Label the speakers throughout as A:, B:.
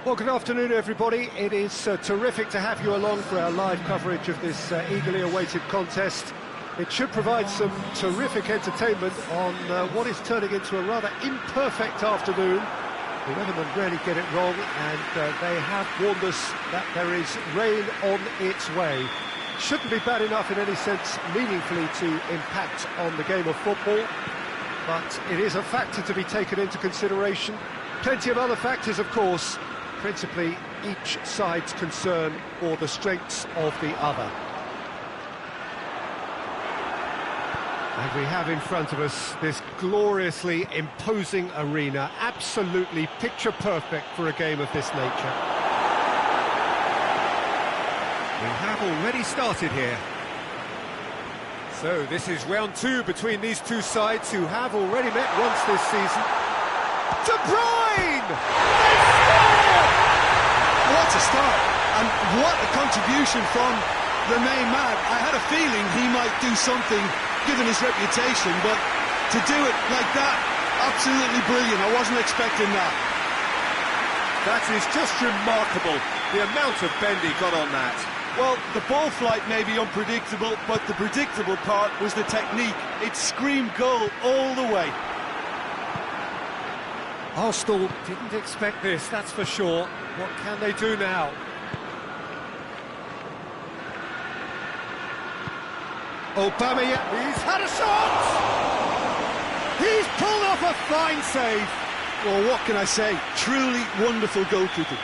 A: Well, good afternoon, everybody. It is terrific to have you along for our live coverage of this eagerly awaited contest. It should provide some terrific entertainment on what is turning into a rather imperfect afternoon. The weathermen rarely get it wrong, and they have warned us that there is rain on its way. Shouldn't be bad enough in any sense meaningfully to impact on the game of football, but it is a factor to be taken into consideration. Plenty of other factors, of course, principally each side's concern for the strengths of the other. And we have in front of us this gloriously imposing arena, absolutely picture perfect for a game of this nature. We have already started here. So this is round two between these two sides who have already met once this season. De Bruyne!
B: What a start, and what a contribution from the main man. I had a feeling he might do something, given his reputation, but to do it like that, absolutely brilliant. I wasn't expecting that.
A: That is just remarkable, the amount of bend he got on that.
B: Well, the ball flight may be unpredictable, but the predictable part was the technique. It screamed goal all the way.
A: Arsenal didn't expect this, that's for sure. What can they do now? Aubameyang, he's had a shot! He's pulled off a fine save.
B: Well, what can I say? Truly wonderful goalkeeping.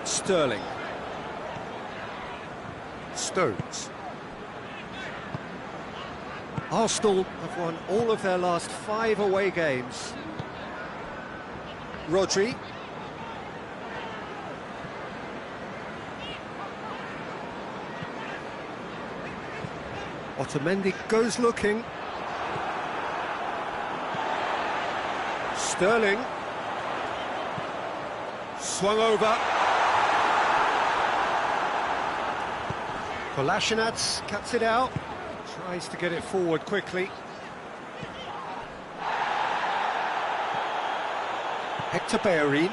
A: Sterling. Stones. Arsenal have won all of their last 5 away games. Rodri. Otamendi goes looking. Sterling. Swung over. Kolasinac cuts it out, tries to get it forward quickly. Hector Bellerin.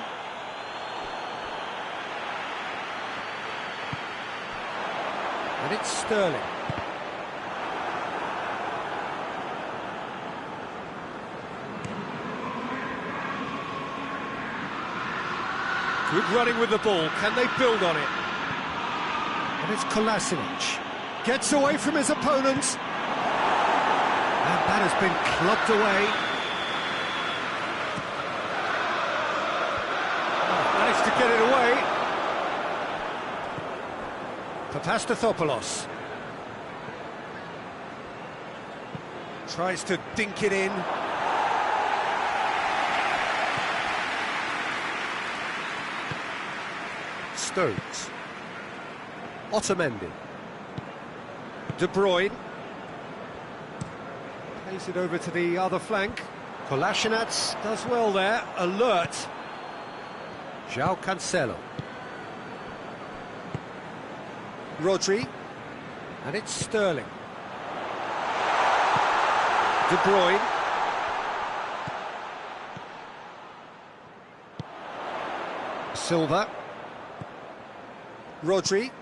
A: And it's Sterling. Good running with the ball, can they build on it? And it's Kolasinac. Gets away from his opponents. And that has been clubbed away. Oh, managed to get it away. Papastathopoulos. Tries to dink it in. Stones. Otamendi. De Bruyne. Plays it over to the other flank. Kolasinac does well there, alert. João Cancelo. Rodri. And it's Sterling. De Bruyne. Silva. Rodri.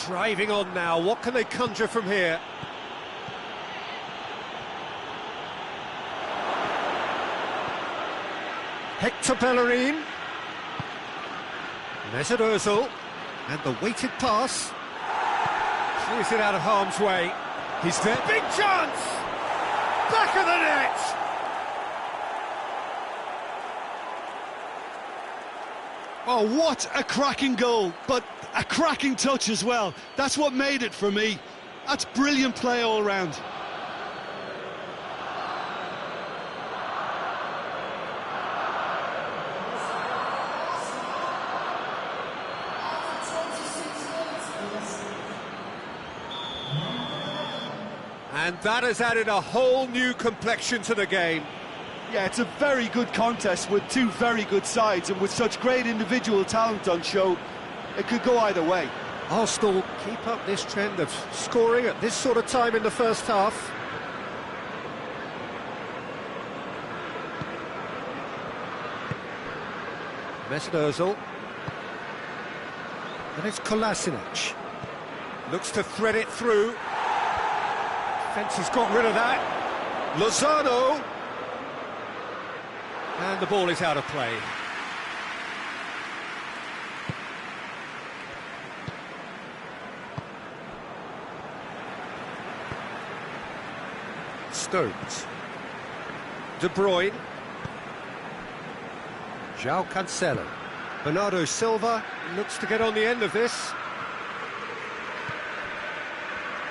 A: Driving on now, what can they conjure from here? Hector Bellerin. Mesut Ozil. And the weighted pass. Clears it out of harm's way. He's there. Big chance! Back of the net!
B: Oh, what a cracking goal, but a cracking touch as well. That's what made it for me. That's brilliant play all round.
A: And that has added a whole new complexion to the game.
B: Yeah, it's a very good contest with two very good sides, and with such great individual talent on show, it could go either way.
A: Arsenal keep up this trend of scoring at this sort of time in the first half. Mesut Ozil. And it's Kolasinac. Looks to thread it through. Fence has got rid of that. Lozano. And the ball is out of play. Stones. De Bruyne. João Cancelo. Bernardo Silva looks to get on the end of this.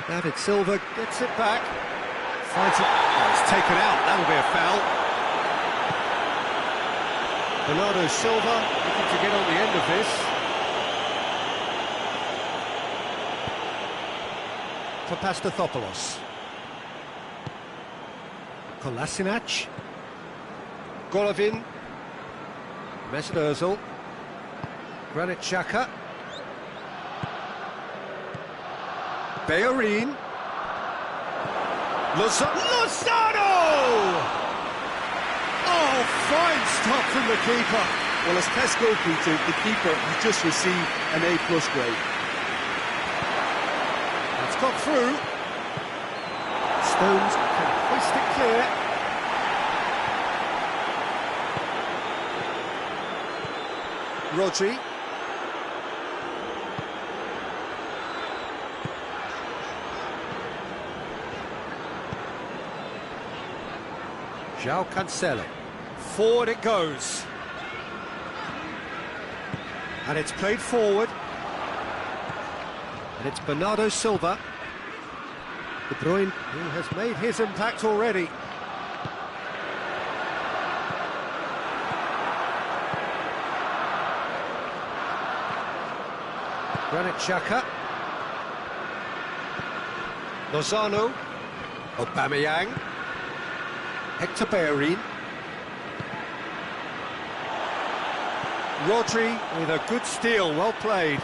A: David Silva gets it back. Finds it. Oh, it's taken out. That'll be a foul. Bernardo Silva looking to get on the end of this. Papastathopoulos. Kolasinac. Golovin. Mesut Ozil. Granit Xhaka. Bellerin. Lozano! Oh, fine stop from the keeper.
B: Well, as test goalkeeper, the keeper has just received an A+ grade.
A: That's got through. Stones can hoist it clear. Rodri. João Cancelo. Forward it goes. And it's played forward. And it's Bernardo Silva. De Bruyne, who has made his impact already. Granit Xhaka. Lozano. Aubameyang. Hector Bellerin. Rodri with a good steal, well played.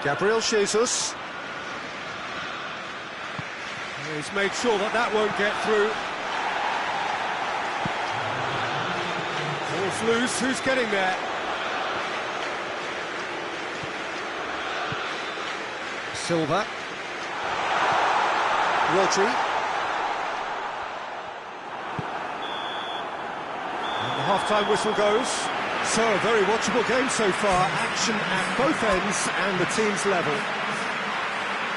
A: Gabriel Jesus. He's made sure that that won't get through. Ball's loose, who's getting there? Silva. Rodri. And the half-time whistle goes. So, a very watchable game so far. Action at both ends and the team's level.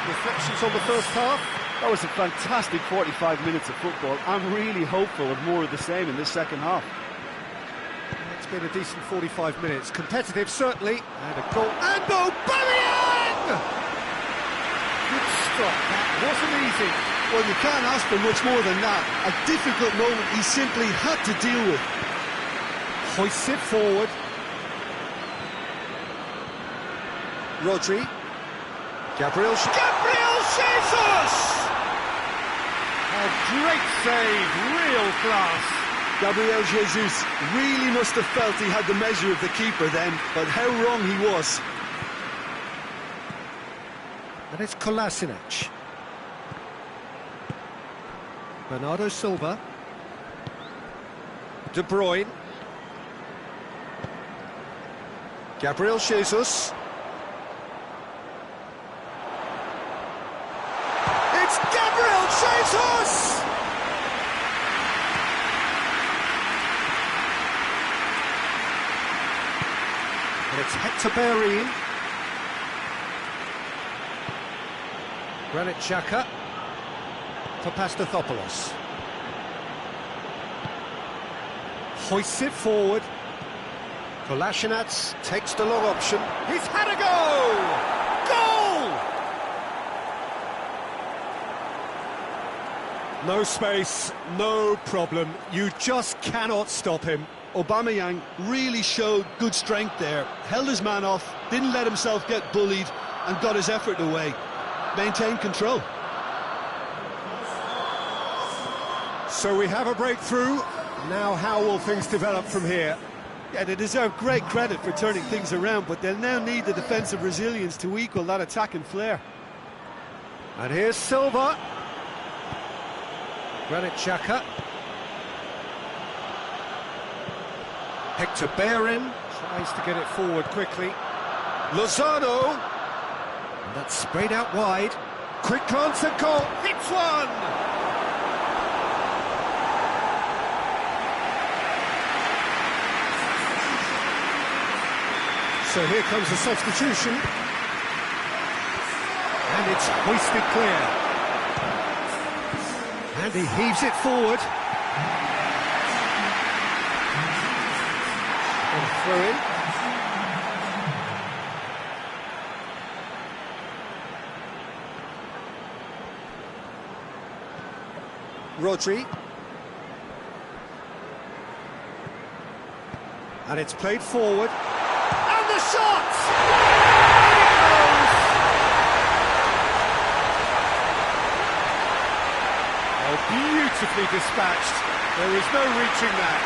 A: Reflections on the first half?
C: That was a fantastic 45 minutes of football. I'm really hopeful of more of the same in this second half.
A: It's been a decent 45 minutes. Competitive, certainly. And a goal. And Aubameyang! Good stop. That wasn't easy.
B: Well, you can't ask for much more than that. A difficult moment he simply had to deal with.
A: Hoists it forward. Rodri. Gabriel Jesus! A great save, real class.
B: Gabriel Jesus really must have felt he had the measure of the keeper then, but how wrong he was.
A: And it's Kolasinac. Bernardo Silva. De Bruyne. Gabriel Jesus. It's Gabriel Jesus! And it's Hector Bellerin. Granit Xhaka. Papastathopoulos. Hoists it forward. Kolasinac takes the long option. He's had a go! Goal! No space, no problem. You just cannot stop him.
B: Aubameyang really showed good strength there. Held his man off, didn't let himself get bullied, and got his effort away. Maintained control.
A: So we have a breakthrough. Now how will things develop from here?
B: Yeah, they deserve great credit for turning things around, but they'll now need the defensive resilience to equal that attacking flair.
A: And here's Silva. Granit Xhaka. Hector Bellerin tries to get it forward quickly. Lozano. And that's sprayed out wide. Quick glance at goal. Hits one! So here comes the substitution. And it's hoisted clear. And he heaves it forward. And throw in. Rodri. And it's played forward. And the shot! In it goes! Oh, beautifully dispatched. There is no reaching that.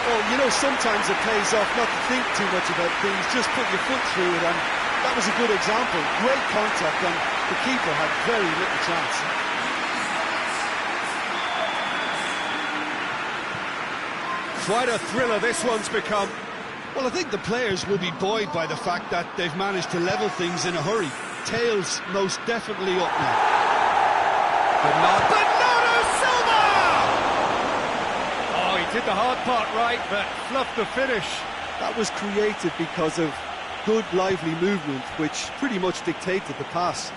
B: Well, you know, sometimes it pays off not to think too much about things, just put your foot through it, and that was a good example. Great contact, and the keeper had very little chance.
A: Quite a thriller this one's become.
B: Well, I think the players will be buoyed by the fact that they've managed to level things in a hurry. Tails most definitely up now.
A: Bernardo Silva! Oh, he did the hard part right, but fluffed the finish.
B: That was created because of good, lively movement, which pretty much dictated the pass.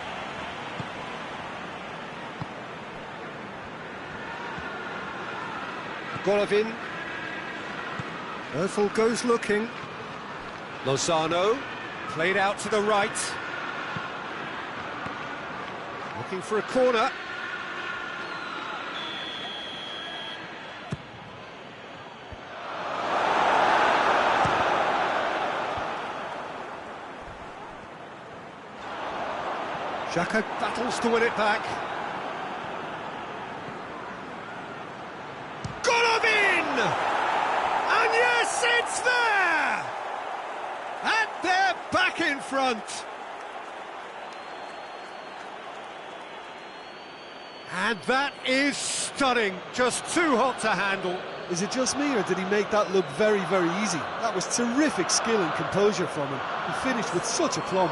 A: Golovin. Özil goes looking. Lozano, played out to the right. Looking for a corner. Xhaka battles to win it back. Golovin! And yes, it's there! And they're back in front. And that is stunning. Just too hot to handle.
B: Is it just me, or did he make that look very, very easy? That was terrific skill and composure from him. He finished with such aplomb.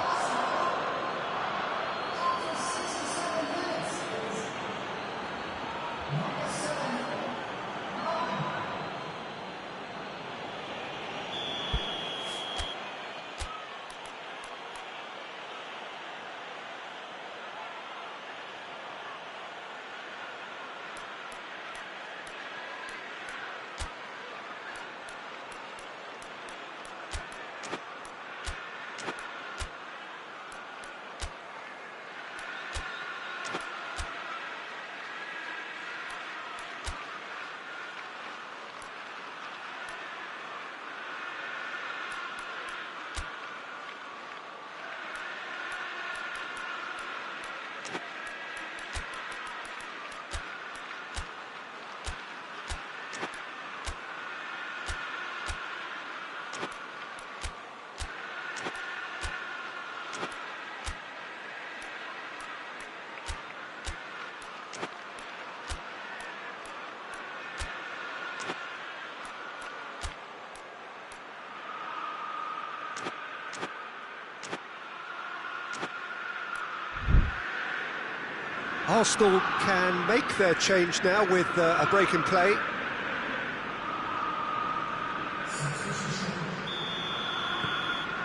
A: Arsenal can make their change now with a break in play.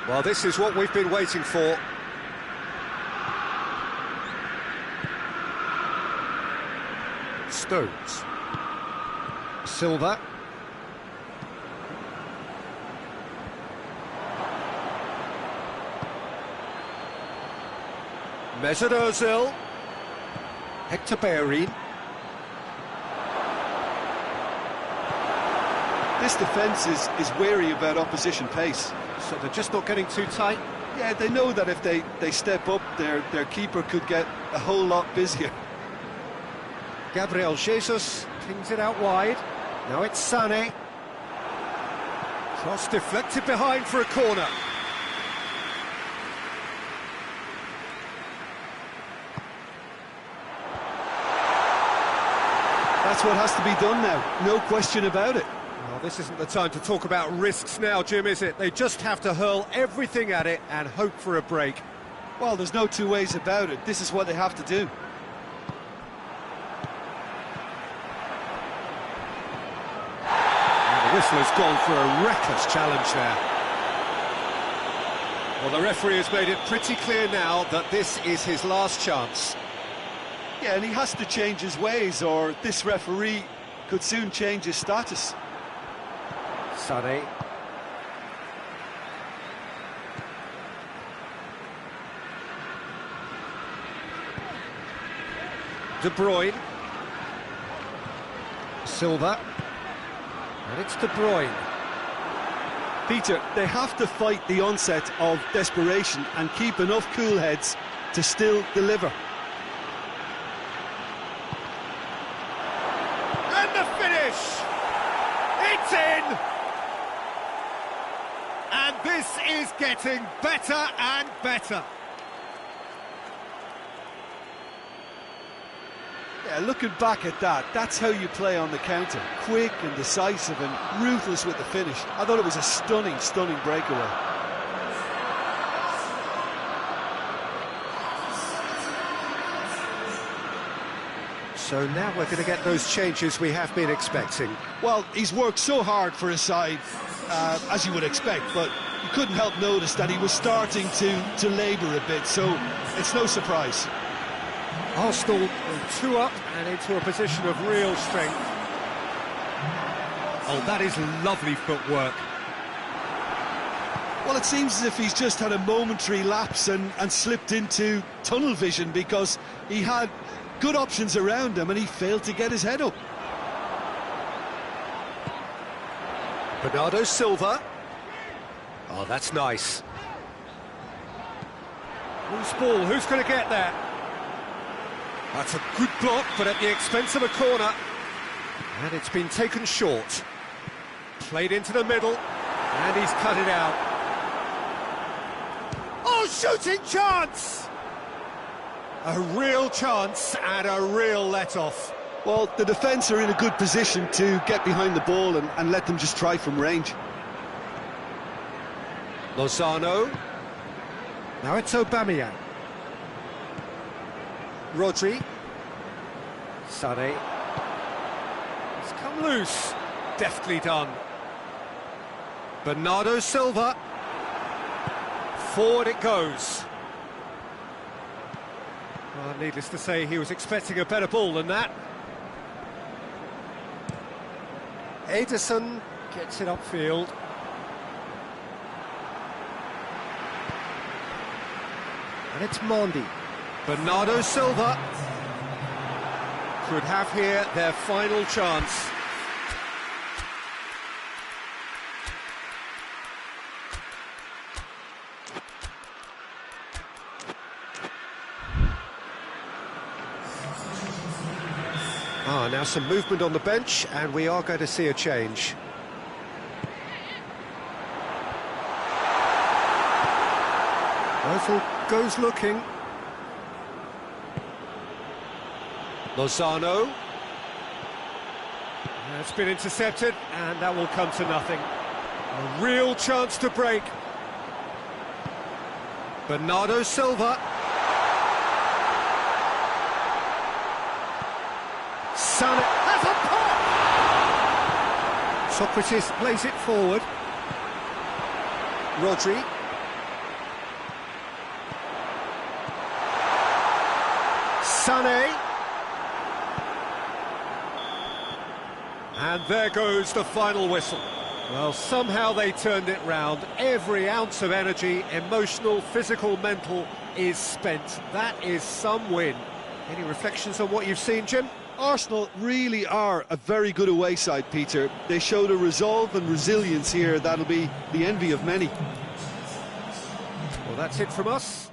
A: Well, this is what we've been waiting for. Stones. Silva. Mesut Ozil. Hector Bellerin.
B: This defence is wary about opposition pace.
A: So they're just not getting too tight?
B: Yeah, they know that if they step up, their keeper could get a whole lot busier.
A: Gabriel Jesus pings it out wide. Now it's Sané. Cross deflected behind for a corner.
B: That's what has to be done now, no question about it.
A: Well, this isn't the time to talk about risks now, Jim, is it? They just have to hurl everything at it and hope for a break.
B: Well, there's no two ways about it. This is what they have to do.
A: And the whistle has gone for a reckless challenge there. Well, the referee has made it pretty clear now that this is his last chance.
B: Yeah, and he has to change his ways, or this referee could soon change his status.
A: Sané. De Bruyne. Silva. And it's De Bruyne.
B: Peter, they have to fight the onset of desperation and keep enough cool heads to still deliver.
A: And the finish! It's in! And this is getting better and better.
B: Yeah, looking back at that, that's how you play on the counter. Quick and decisive and ruthless with the finish. I thought it was a stunning, stunning breakaway.
A: So now we're going to get those changes we have been expecting.
B: Well, he's worked so hard for his side, as you would expect, but you couldn't help notice that he was starting to labour a bit, so it's no surprise.
A: Arsenal two up and into a position of real strength. Oh, that is lovely footwork.
B: Well, it seems as if he's just had a momentary lapse and slipped into tunnel vision, because he had good options around him and he failed to get his head up.
A: Bernardo Silva. Oh, that's nice. Who's ball? Who's going to get there? That's a good block, but at the expense of a corner. And it's been taken short. Played into the middle, and he's cut it out. Oh, shooting chance! A real chance and a real let-off.
B: Well, the defence are in a good position to get behind the ball and let them just try from range.
A: Lozano. Now it's Aubameyang. Rodri. Sané. It's come loose. Deftly done. Bernardo Silva. Forward it goes. Well, needless to say, he was expecting a better ball than that. Ederson gets it upfield. And it's Mondi. Bernardo Silva could have here their final chance. Now some movement on the bench, and we are going to see a change. Rifle goes looking. Lozano. That's been intercepted, and that will come to nothing. A real chance to break. Bernardo Silva. Sané has a pop! Socrates plays it forward. Rodri. Sané. And there goes the final whistle. Well, somehow they turned it round. Every ounce of energy, emotional, physical, mental, is spent. That is some win. Any reflections on what you've seen, Jim?
B: Arsenal really are a very good away side, Peter. They showed a resolve and resilience here that'll be the envy of many.
A: Well, that's it from us.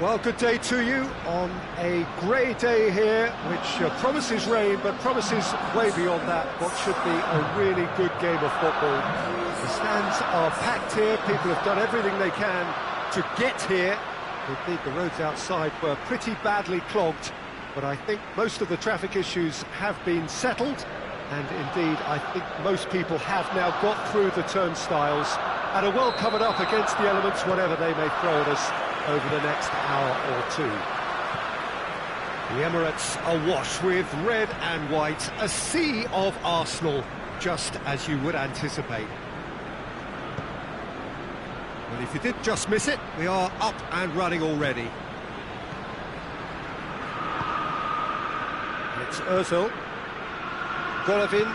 A: Well, good day to you on a grey day here, which promises rain, but promises way beyond that what should be a really good game of football. The stands are packed here, people have done everything they can to get here. Indeed, the roads outside were pretty badly clogged, but I think most of the traffic issues have been settled, and indeed, I think most people have now got through the turnstiles and are well covered up against the elements, whatever they may throw at us over the next hour or two. The Emirates awash with red and white, a sea of Arsenal, just as you would anticipate. Well, if you did just miss it, we are up and running already. It's Ozil, Golovin,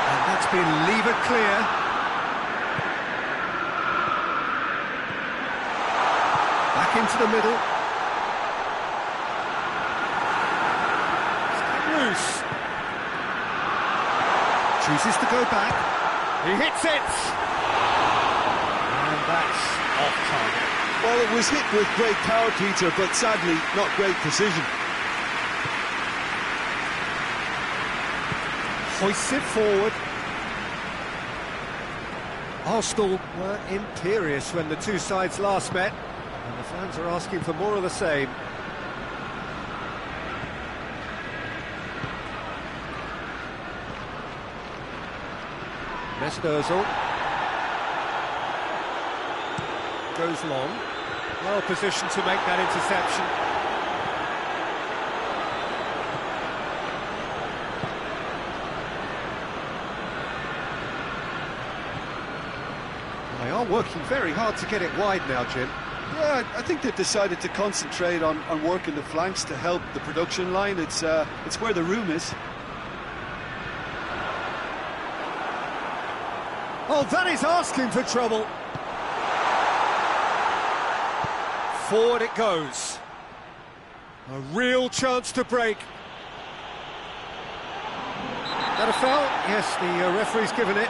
A: and that's been levered clear. Back into the middle. It's loose. Chooses to go back. He hits it! And that's off target.
B: Well, it was hit with great power, Peter, but sadly not great precision.
A: Hoists it forward. Arsenal were imperious when the two sides last met, and the fans are asking for more of the same. Ozil goes long, well positioned to make that interception. They are working very hard to get it wide now, Jim.
B: Yeah, I think they've decided to concentrate on working the flanks to help the production line. It's where the room is.
A: Oh, that is asking for trouble. Forward it goes. A real chance to break. That a foul? Yes, the referee's given it.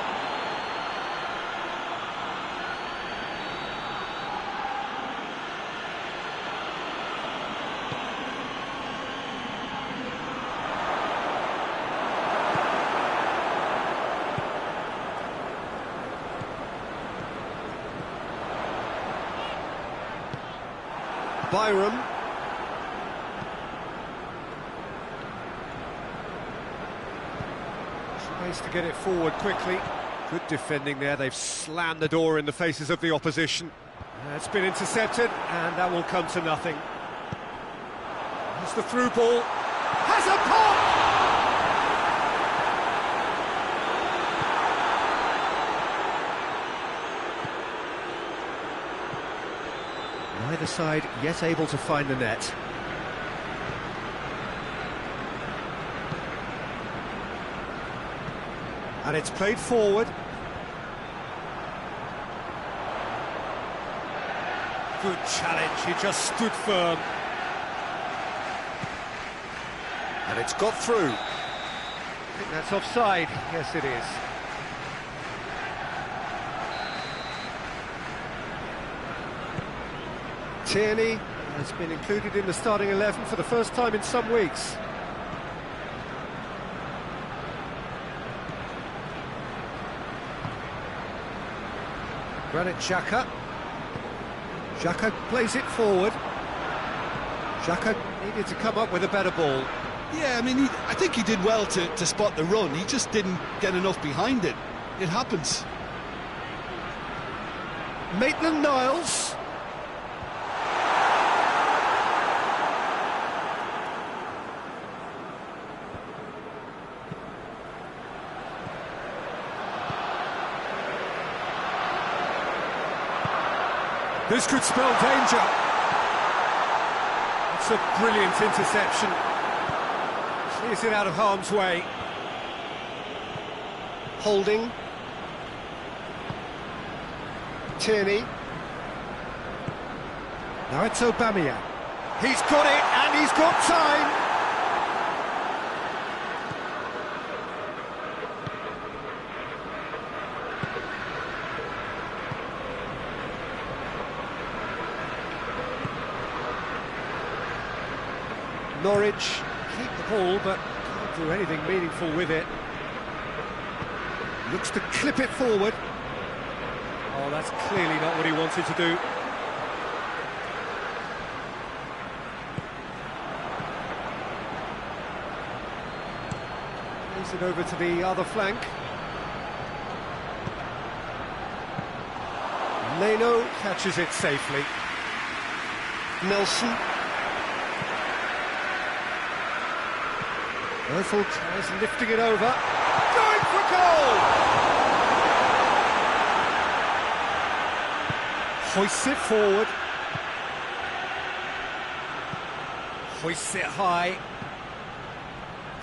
A: Byram. Tries to get it forward quickly. Good defending there. They've slammed the door in the faces of the opposition. It's been intercepted, and that will come to nothing. It's the through ball. Has a pop! Neither side yet able to find the net. And it's played forward. Good challenge, he just stood firm. And it's got through. I think that's offside. Yes, it is. Tierney has been included in the starting 11 for the first time in some weeks. Granit Xhaka. Xhaka plays it forward. Xhaka needed to come up with a better ball.
B: Yeah, I mean, I think he did well to spot the run. He just didn't get enough behind it. It happens.
A: Maitland-Niles. This could spell danger. It's a brilliant interception. Clears it out of harm's way. Holding. Tierney. Now it's Aubameyang. He's got it, and he's got time. Norwich keep the ball, but can't do anything meaningful with it. Looks to clip it forward. Oh, that's clearly not what he wanted to do. Plays it over to the other flank. Leno catches it safely. Nelson. Ethel tries lifting it over. Going for goal! Hoists it forward. Hoists it high.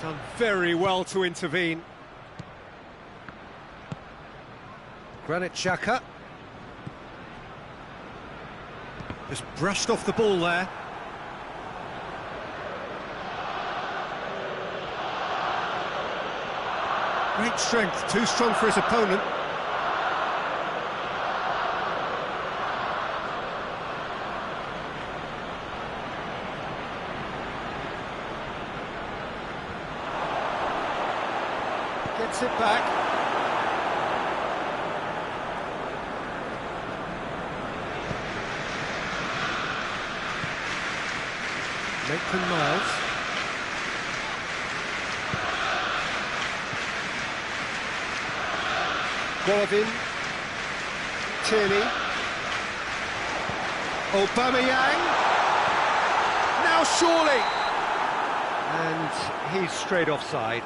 A: Done very well to intervene. Granit Xhaka. Just brushed off the ball there. Great strength, too strong for his opponent. Gets it back. Maitland-Niles. Golovin, Tierney, Aubameyang, now surely, and he's straight offside.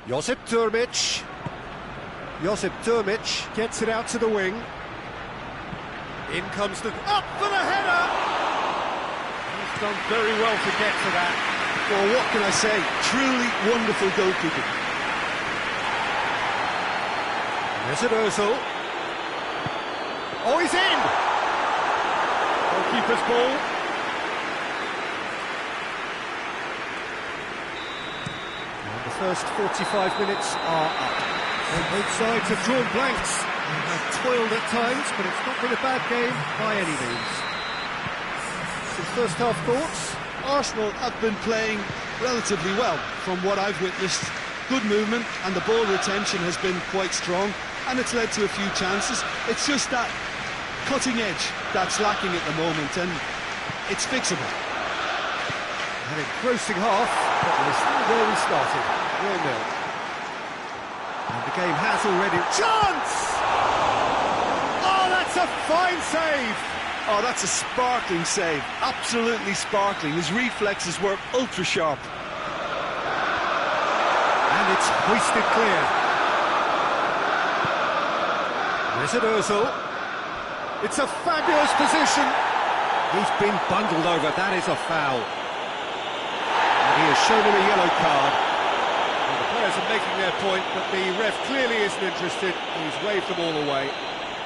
A: Josip Durmic. Josip Durmic gets it out to the wing. In comes the... Up for the header! He's done very well to get to that.
B: Well, what can I say? Truly wonderful goalkeeping.
A: There's an Ozil. Oh, he's in! Goalkeeper's ball. And the first 45 minutes are up. And both sides have drawn blanks. They have toiled at times, but it's not been a bad game by any means. Some first half thoughts?
B: Arsenal have been playing relatively well from what I've witnessed. Good movement and the ball retention has been quite strong, and it's led to a few chances. It's just that cutting edge that's lacking at the moment, and it's fixable.
A: An engrossing half, but we're still where we started, 0-0. And the game has already... Chance! Oh, that's a fine save!
B: Oh, that's a sparkling save. Absolutely sparkling. His reflexes were ultra sharp.
A: And it's hoisted clear. There's an Ozil. It's a fabulous position. He's been bundled over. That is a foul. And he has shown him a yellow card. The players are making their point, but the ref clearly isn't interested. He's waved them all away.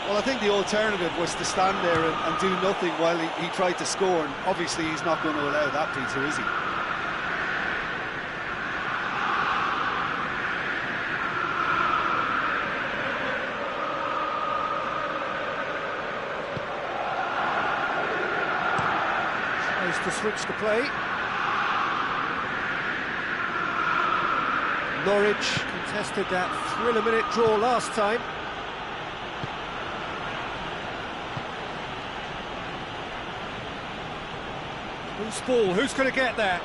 B: Well, I think the alternative was to stand there and do nothing while he tried to score, and obviously he's not going to allow that, Peter, is he?
A: Tries to switch the play. Norwich contested that thriller-minute draw last time. Loose ball, who's going to get there?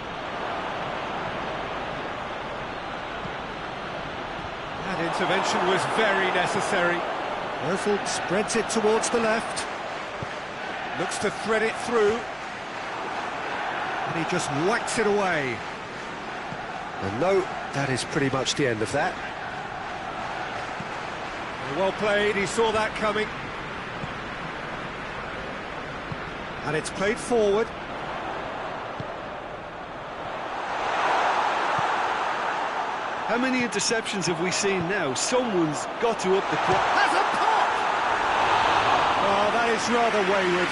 A: That intervention was very necessary. Ozil spreads it towards the left. Looks to thread it through. And he just whacks it away. And no, that is pretty much the end of that. Well played, he saw that coming. And it's played forward.
B: How many interceptions have we seen now? Someone's got to up the quality.
A: Has a pop! Oh, that is rather wayward.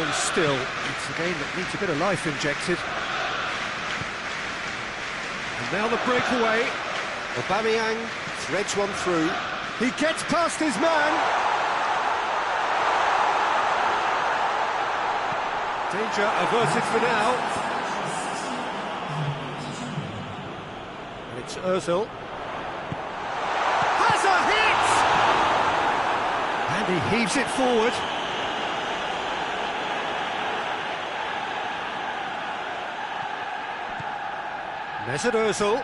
A: and still. It's a game that needs a bit of life injected. And now the breakaway. Aubameyang threads one through. He gets past his man. Danger averted for now. And it's Ozil. Has a hit! And he heaves it forward. Mesut Ozil.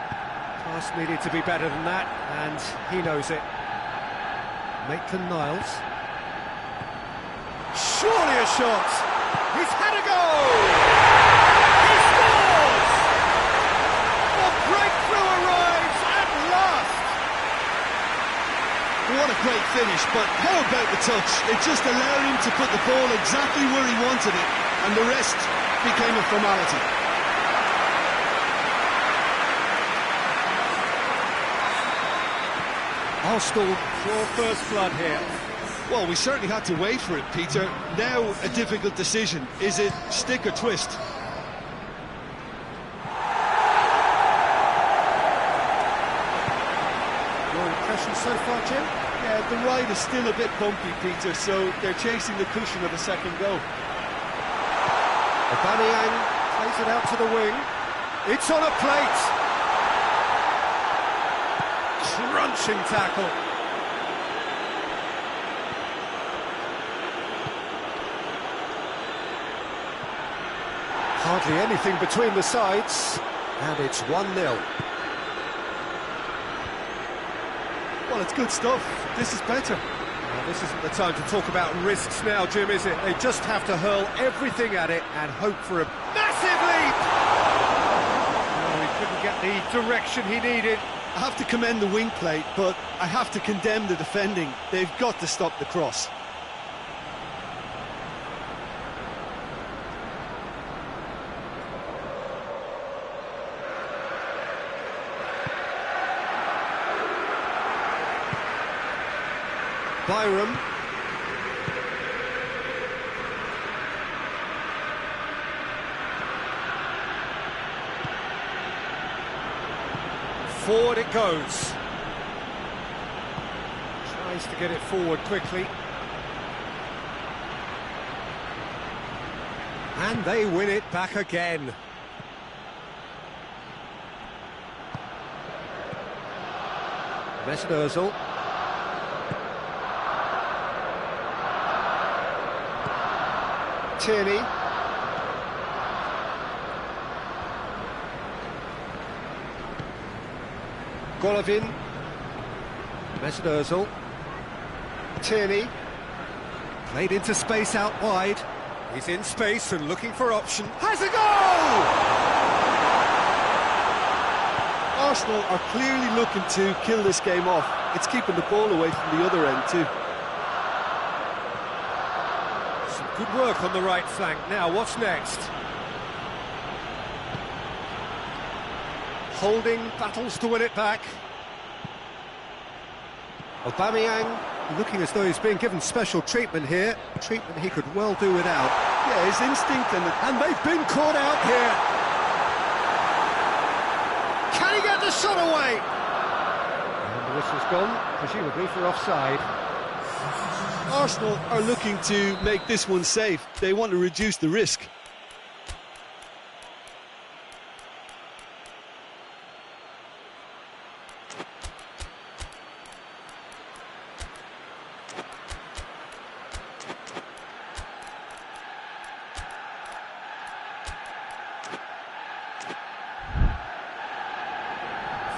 A: Pass needed to be better than that, and he knows it. Maitland-Niles. Surely a shot! He's had a goal! He scores! The breakthrough arrives at last!
B: What a great finish, but how about the touch? It just allowed him to put the ball exactly where he wanted it, and the rest became a formality.
A: Arsenal for first blood here.
B: Well, we certainly had to wait for it, Peter. Now a difficult decision. Is it stick or twist?
A: Your impression so far, Jim?
B: Yeah, the ride is still a bit bumpy, Peter, so they're chasing the cushion of the second goal.
A: Aubameyang plays it out to the wing. It's on a plate. Crunching tackle. Hardly anything between the sides, and it's 1-0.
B: Well, it's good stuff. This is better.
A: Well, this isn't the time to talk about risks now, Jim, is it? They just have to hurl everything at it and hope for a massive leap! No, he couldn't get the direction he needed.
B: I have to commend the wing plate, but I have to condemn the defending. They've got to stop the cross.
A: Byram. Forward it goes. Tries to get it forward quickly. And they win it back again. Mesut Ozil. Tierney. Golovin. Mesut Ozil. Tierney. Played into space out wide. He's in space and looking for option. Has a goal!
B: Arsenal are clearly looking to kill this game off. It's keeping the ball away from the other end too.
A: Some good work on the right flank. Now, what's next? Holding, battles to win it back. Aubameyang looking as though he's being given special treatment here. Treatment he could well do without.
B: Yeah, his instinct
A: and they've been caught out here. Can he get the shot away? And the whistle's gone, presumably for offside.
B: Arsenal are looking to make this one safe. They want to reduce the risk.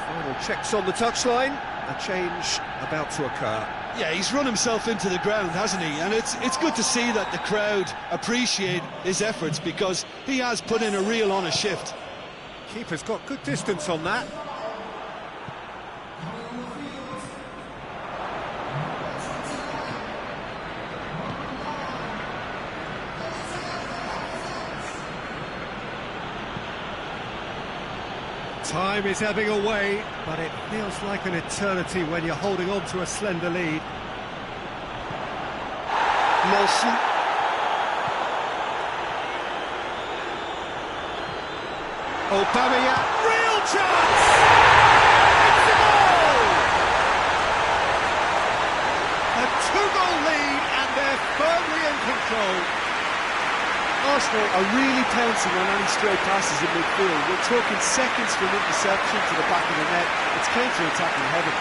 A: Final checks on the touchline. A change about to occur.
B: Yeah, he's run himself into the ground, hasn't he? And it's good to see that the crowd appreciate his efforts because he has put in a real honest shift.
A: Keeper's got good distance on that. Time is ebbing away, but it feels like an eternity when you're holding on to a slender lead.
B: Nelson.
A: Aubameyang, real chance! It's a goal! A two-goal lead, and they're firmly in control.
C: Arsenal are really pouncing on any stray passes in midfield. We're talking seconds from interception to the back of the net. It's counter-attacking heaven.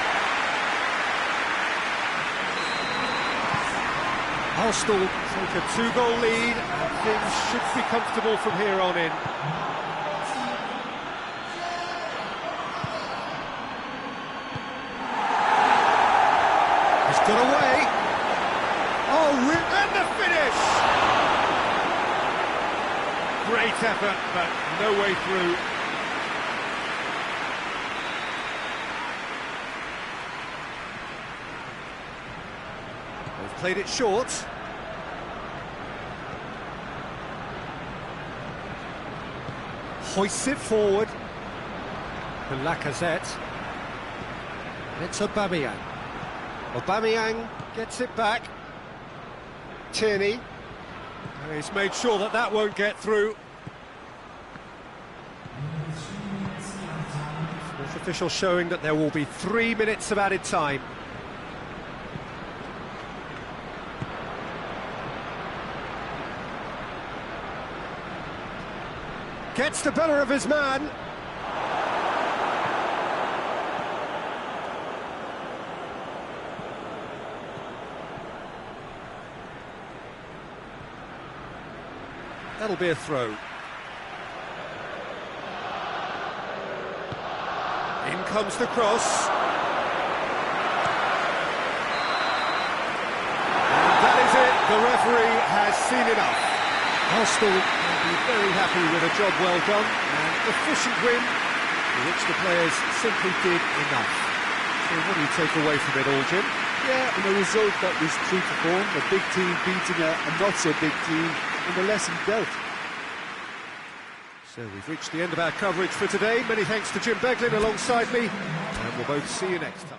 A: Arsenal take a two-goal lead, and things should be comfortable from here on in. He's got away. Oh, and the finish! Great effort, but no way through. They've played it short. Hoists it forward. To Lacazette. It's Aubameyang. Aubameyang gets it back. Tierney. And he's made sure that that won't get through. Fourth official showing that there will be 3 minutes of added time. Gets the better of his man. That'll be a throw. In comes the cross. And that is it. The referee has seen enough. Arsenal will be very happy with a job well done, an efficient win, for which the players simply did enough. So what do you take away from it all, Jim?
C: Yeah, and a result that was true to form, a big team beating a not-so-big team, and the lesson dealt.
A: So we've reached the end of our coverage for today. Many thanks to Jim Beglin alongside me, and we'll both see you next time.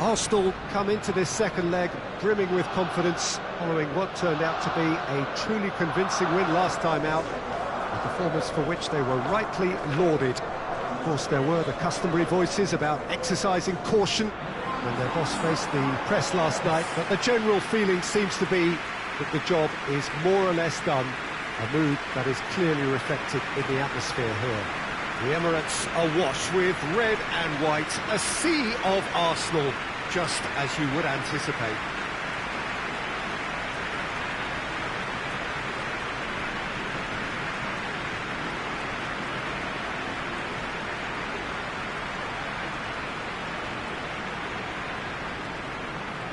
A: Arsenal come into this second leg brimming with confidence following what turned out to be a truly convincing win last time out, a performance for which they were rightly lauded. Of course, there were the customary voices about exercising caution when their boss faced the press last night, but the general feeling seems to be that the job is more or less done, a mood that is clearly reflected in the atmosphere here. The Emirates awash with red and white, a sea of Arsenal, just as you would anticipate.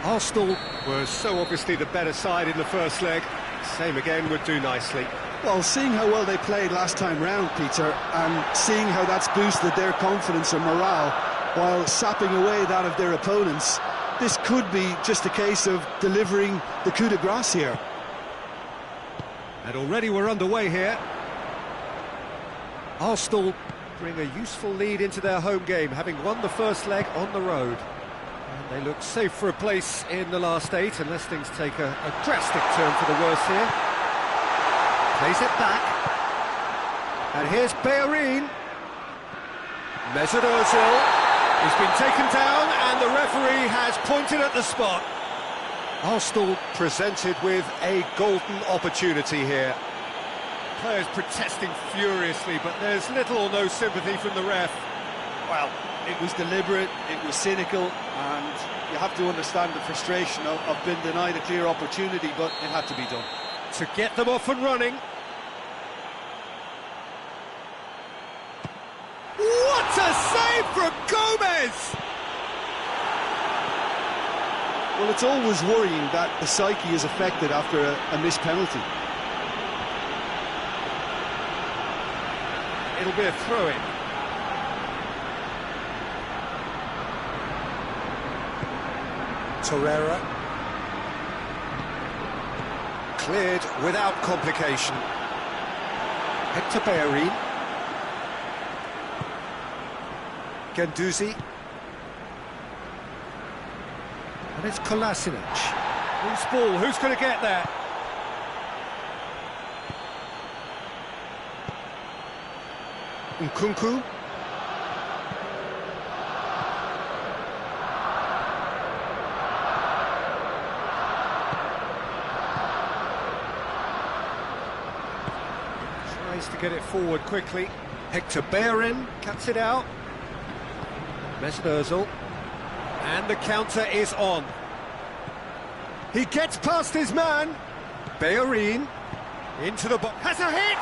A: Arsenal were so obviously the better side in the first leg. Same again would do nicely.
B: Well, seeing how well they played last time round, Peter, and seeing how that's boosted their confidence and morale while sapping away that of their opponents, this could be just a case of delivering the coup de grace here.
A: And already we're underway here. Arsenal bring a useful lead into their home game, having won the first leg on the road. And they look safe for a place in the last 8, unless things take a drastic turn for the worse here. Plays it back. And here's Bellerin. Mesut Ozil. He's been taken down and the referee has pointed at the spot. Arsenal presented with a golden opportunity here. Players protesting furiously, but there's little or no sympathy from the ref.
C: Well, it was deliberate, it was cynical, and you have to understand the frustration of being denied a clear opportunity, but it had to be done.
A: To get them off and running. What a save from Gomez!
B: Well, it's always worrying that the psyche is affected after a missed penalty.
A: It'll be a throw-in. Torreira. Cleared without complication. Hector Bellerin. Guendouzi. And it's Kolasinac. Loose ball, who's going to get there? Nkunku. Tries to get it forward quickly. Hector Bellerin cuts it out. Mesut Ozil. And the counter is on. He gets past his man. Bellerin into the box. Has a hit!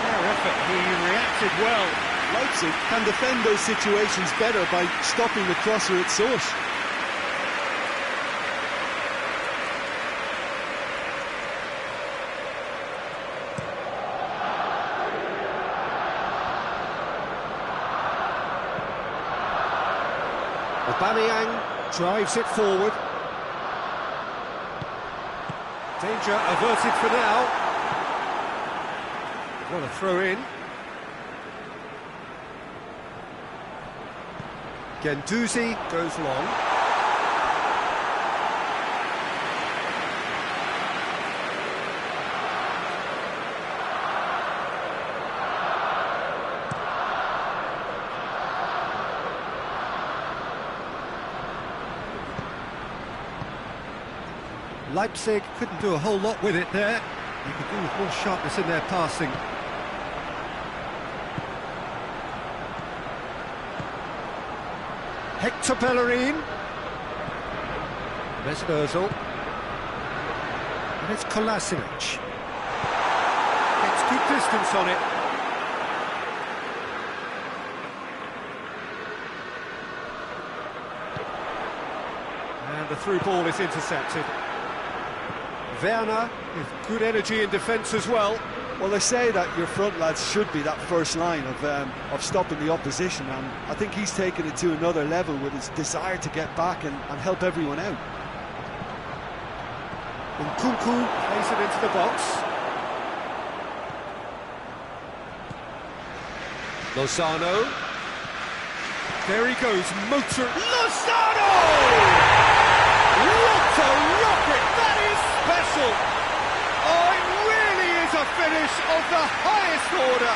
A: Fair effort. He reacted well.
B: Leipzig can defend those situations better by stopping the crosser at source.
A: Aubameyang drives it forward. Danger averted for now. What a throw in. Guendouzi goes long. Leipzig couldn't do a whole lot with it there. You could do with more sharpness in their passing. Hector Bellerin. Mesut Ozil. And it's Kolasinac. Gets good distance on it. And the through ball is intercepted. Werner with good energy in defence as well.
C: Well, they say that your front lads should be that first line of stopping the opposition, and I think he's taken it to another level with his desire to get back and help everyone out.
A: Nkunku plays it into the box. Lozano. There he goes, motor. Lozano! What a rocket! That is special! Oh, it really is a finish of the highest order.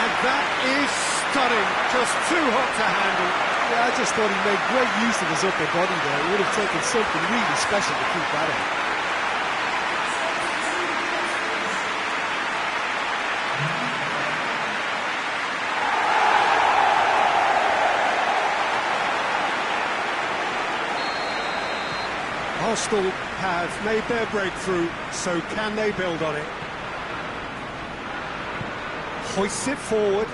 A: And that is stunning, just too hot to handle.
C: Yeah, I just thought he made great use of his upper body there. It would have taken something really special to keep that in.
A: Arsenal have made their breakthrough, so can they build on it? Hoists it forward.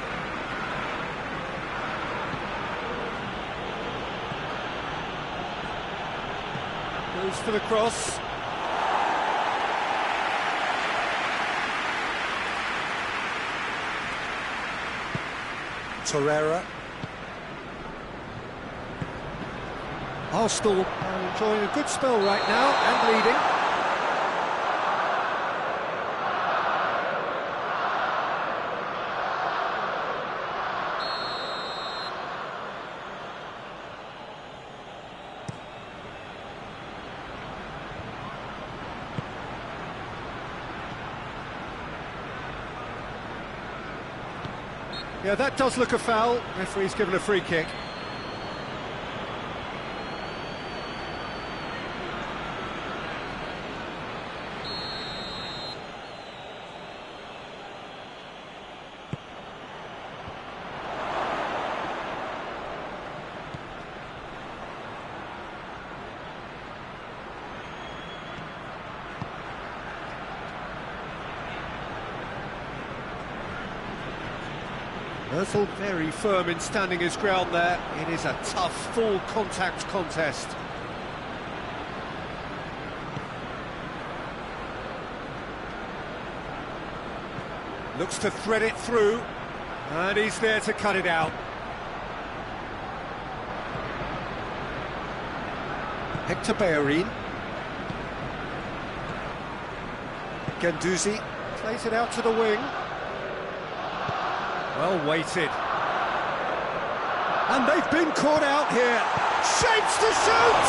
A: Goes for the cross. Torreira. Arsenal are enjoying a good spell right now and leading. Yeah, that does look a foul. Referee's given a free kick. Ozil very firm in standing his ground there. It is a tough, full contact contest. Looks to thread it through, and he's there to cut it out. Hector Bellerin. Guendouzi plays it out to the wing. Well weighted. And they've been caught out here. Shapes to shoot!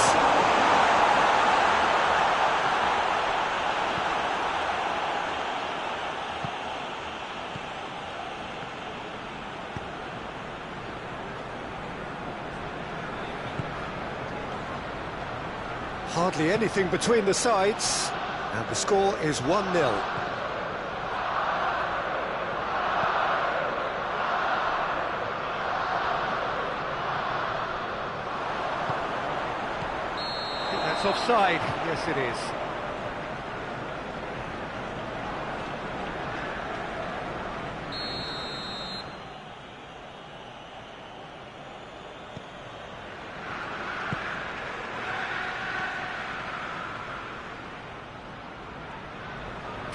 A: Hardly anything between the sides. And the score is 1-0. That's offside. Yes, it is.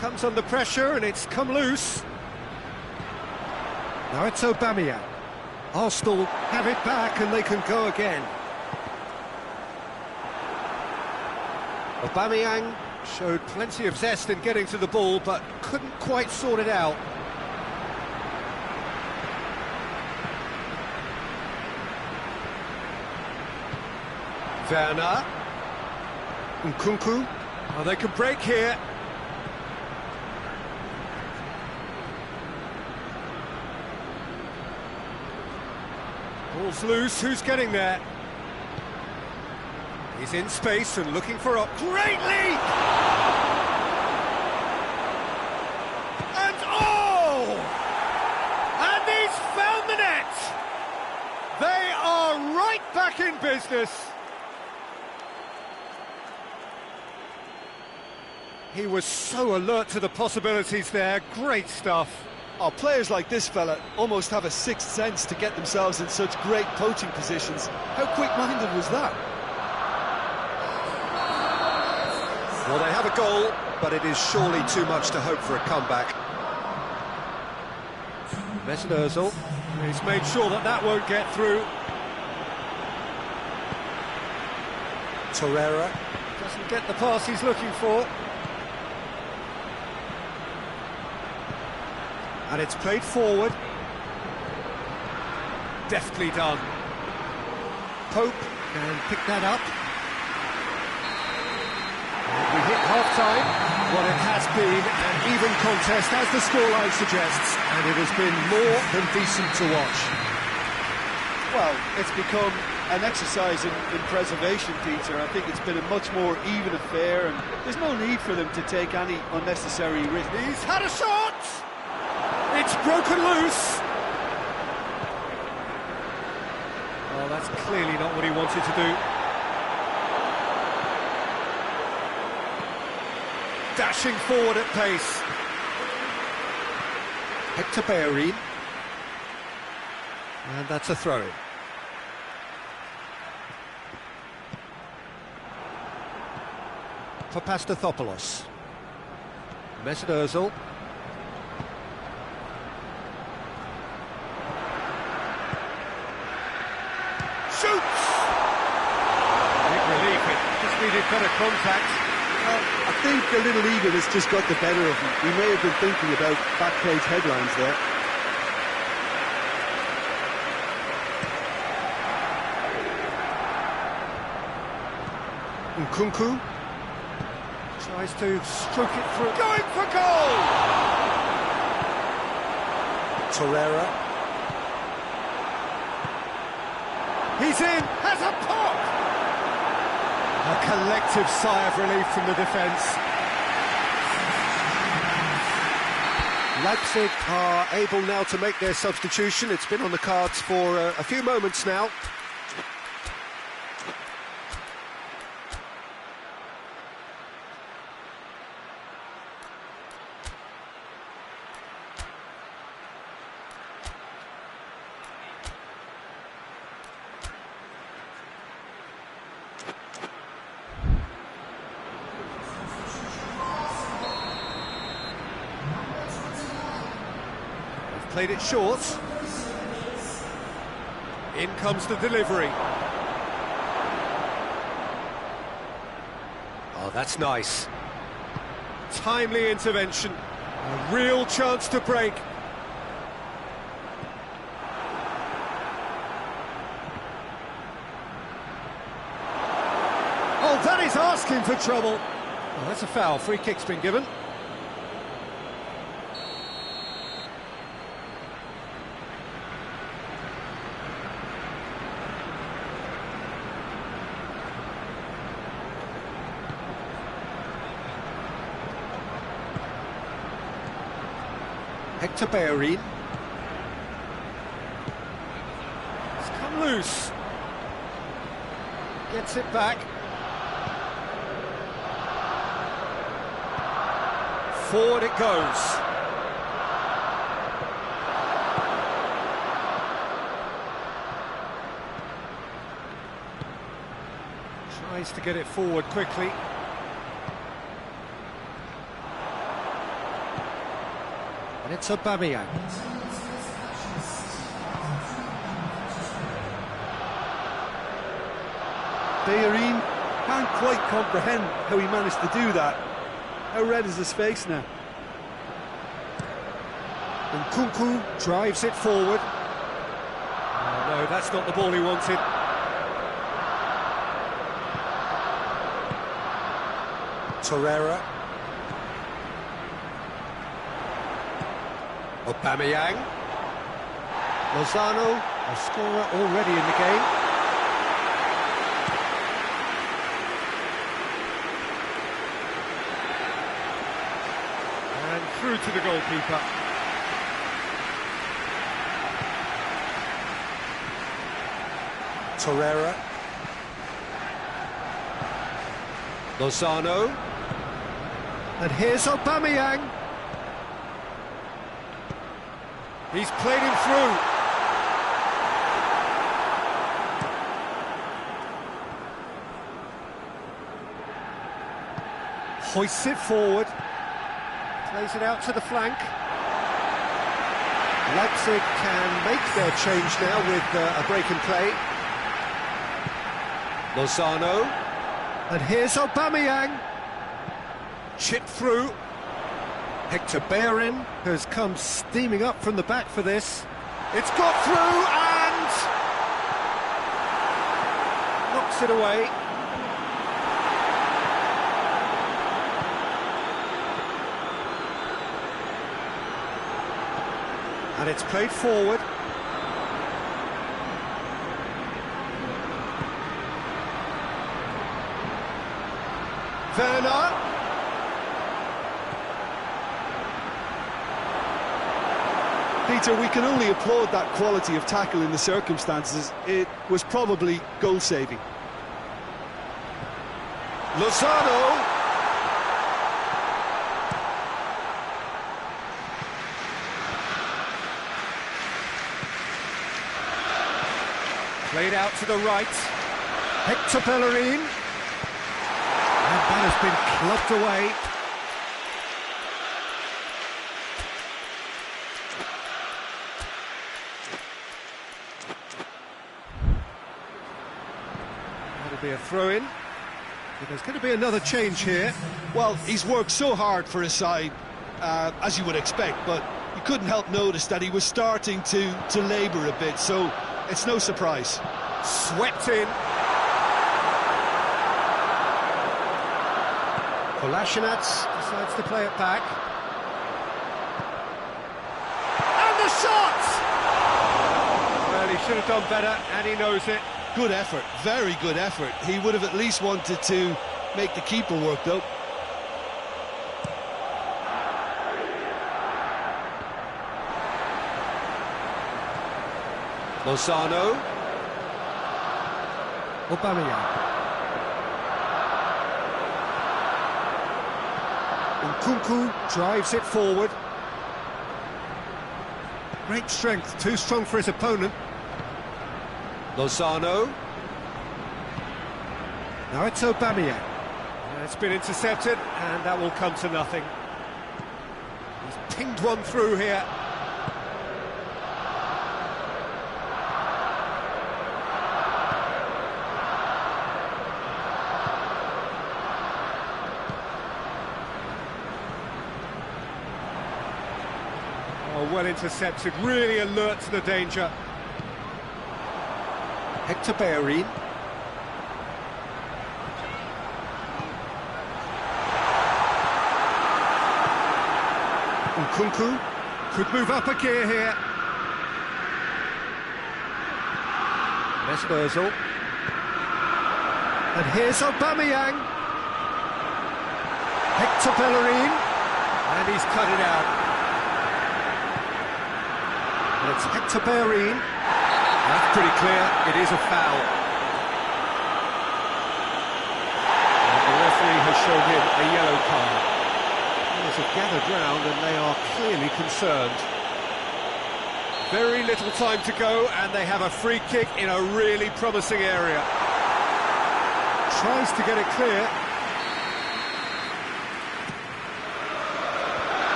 A: Comes under pressure and it's come loose. Now it's Aubameyang. Arsenal have it back and they can go again. Aubameyang showed plenty of zest in getting to the ball, but couldn't quite sort it out. Werner. Nkunku. Oh, they can break here. Ball's loose, who's getting there? He's in space and looking for a great lead! And oh! And he's found the net! They are right back in business. He was so alert to the possibilities there, great stuff.
C: Oh, players like this fella almost have a sixth sense to get themselves in such great poaching positions. How quick-minded was that?
A: Well, they have a goal, but it is surely too much to hope for a comeback. Mesut Ozil, he's made sure that that won't get through. Torreira doesn't get the pass he's looking for. And it's played forward. Deftly done. Pope can pick that up. And we hit half-time. What it has been an even contest, as the scoreline suggests, and it has been more than decent to watch.
C: Well, it's become an exercise in preservation, Peter. I think it's been a much more even affair, and there's no need for them to take any unnecessary risk.
A: He's had a shot! It's broken loose! Well, that's clearly not what he wanted to do. Dashing forward at pace. Hector Bellerin. And that's a throw-in. For Pastathopoulos. Mesut Ozil. Shoots! Big relief, it just needed better contact.
C: I think a little eagerness just got the better of him. He may have been thinking about back page headlines there.
A: Nkunku tries to stroke it through. Going for goal! Torreira. He's in, has a pop! A collective sigh of relief from the defence. Leipzig are able now to make their substitution. It's been on the cards for a few moments now. Played it short. In comes the delivery. Oh, that's nice. Timely intervention. A real chance to break. Oh, that is asking for trouble. Oh, that's a foul. Free kick's been given. Hector Bellerin. It's come loose. Gets it back. Forward it goes. Tries to get it forward quickly. And it's Aubameyang.
C: Bellerin can't quite comprehend how he managed to do that. How red is his face now?
A: And Nkunku drives it forward. Oh, no, that's not the ball he wanted. Torreira. Aubameyang. Lozano, a scorer already in the game. And through to the goalkeeper. Torreira. Lozano. And here's Aubameyang. He's played him through. Hoists it forward. Plays it out to the flank. Leipzig can make their change now with a break in play. Lozano. And here's Aubameyang. Chip through. Hector Bellerin has come steaming up from the back for this. It's got through and knocks it away. And it's played forward. Werner.
B: Peter, we can only applaud that quality of tackle in the circumstances. It was probably goal-saving.
A: Lozano. Played out to the right. Hector Bellerin. And that has been clubbed away. That'll be a throw-in. There's going to be another change here.
B: Well, he's worked so hard for his side, as you would expect, but you couldn't help notice that he was starting to labour a bit, so it's no surprise.
A: Swept in. Kolasinac decides to play it back. And the shot! Well, he should have done better, and he knows it.
B: Good effort, very good effort. He would have at least wanted to make the keeper work, though.
A: Lozano. Aubameyang. Nkunku drives it forward. Great strength, too strong for his opponent. Lozano. Now it's Aubameyang. It's been intercepted, and that will come to nothing. He's pinged one through here. Oh, well intercepted, really alert to the danger. Hector Bellerin. Nkunku could move up a gear here. Mesmerzel. And here's Aubameyang. Hector Bellerin. And he's cut it out. And it's Hector Bellerin. That's pretty clear, it is a foul. And the referee has shown him a yellow card. Players have gathered round and they are clearly concerned. Very little time to go and they have a free kick in a really promising area. Tries to get it clear.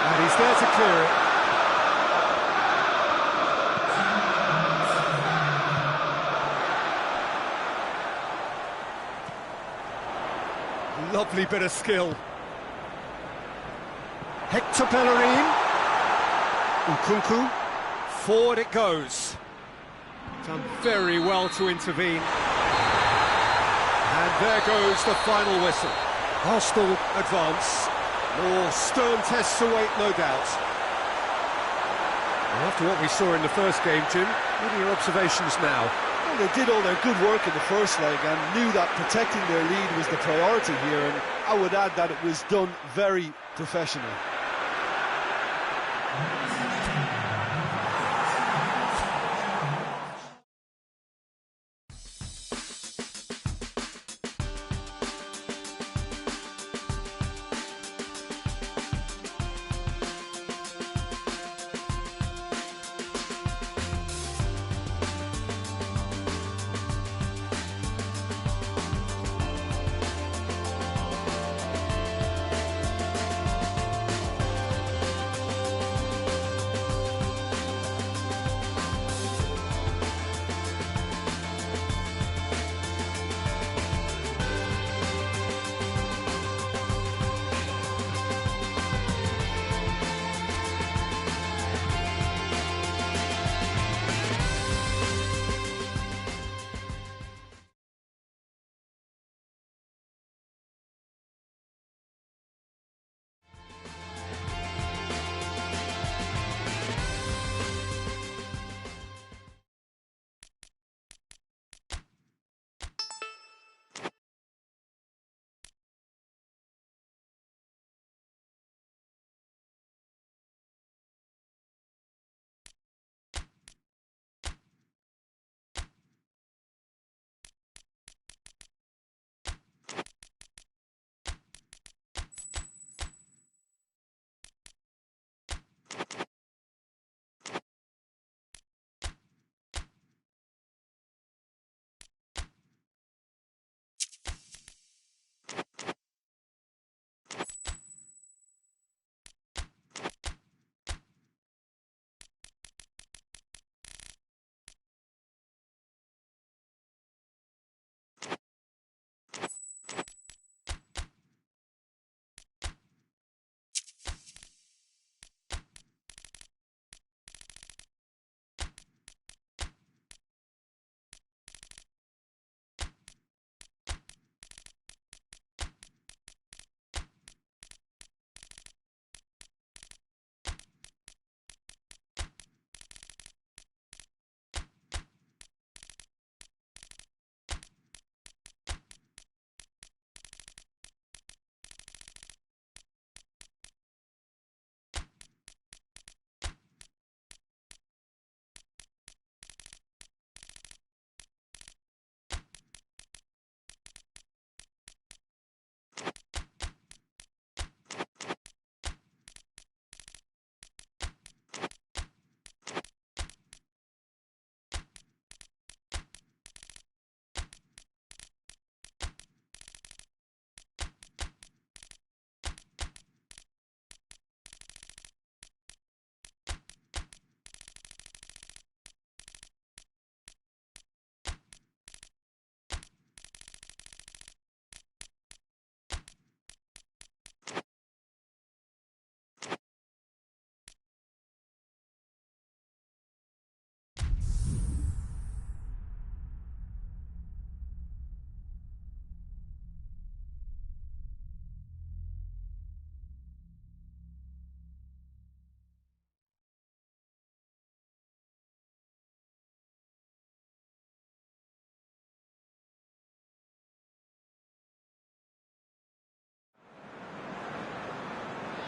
A: And he's there to clear it. Lovely bit of skill. Hector Bellerin. Nkunku. Forward it goes. Done very well to intervene. And there goes the final whistle. Arsenal advance. More stern tests await, no doubt. And after what we saw in the first game, Jim, what are your observations now?
B: Well, they did all their good work in the first leg and knew that protecting their lead was the priority here, and I would add that it was done very professionally.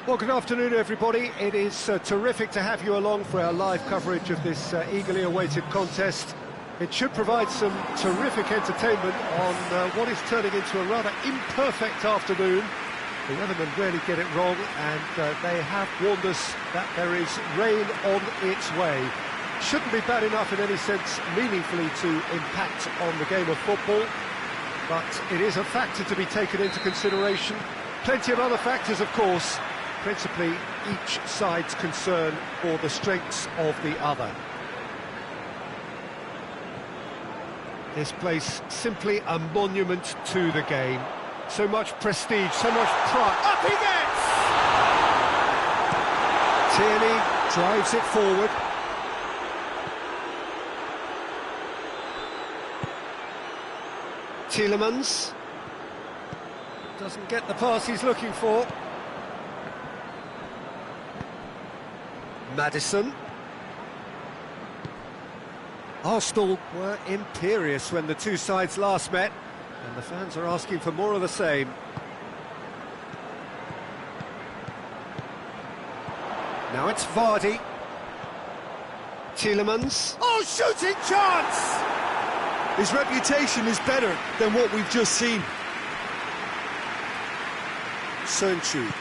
A: Well, good afternoon, everybody. It is terrific to have you along for our live coverage of this eagerly awaited contest. It should provide some terrific entertainment on what is turning into a rather imperfect afternoon. The weathermen rarely get it wrong, and they have warned us that there is rain on its way. Shouldn't be bad enough in any sense meaningfully to impact on the game of football, but it is a factor to be taken into consideration. Plenty of other factors, of course, principally each side's concern for the strengths of the other. This place simply a monument to the game. So much prestige, so much pride. Up he gets! Tierney drives it forward. Tielemans doesn't get the pass he's looking for. Maddison. Arsenal were imperious when the two sides last met, and the fans are asking for more of the same. Now it's Vardy. Tielemans.
B: Oh, shooting chance! His reputation is better than what we've just seen.
A: Sönchu.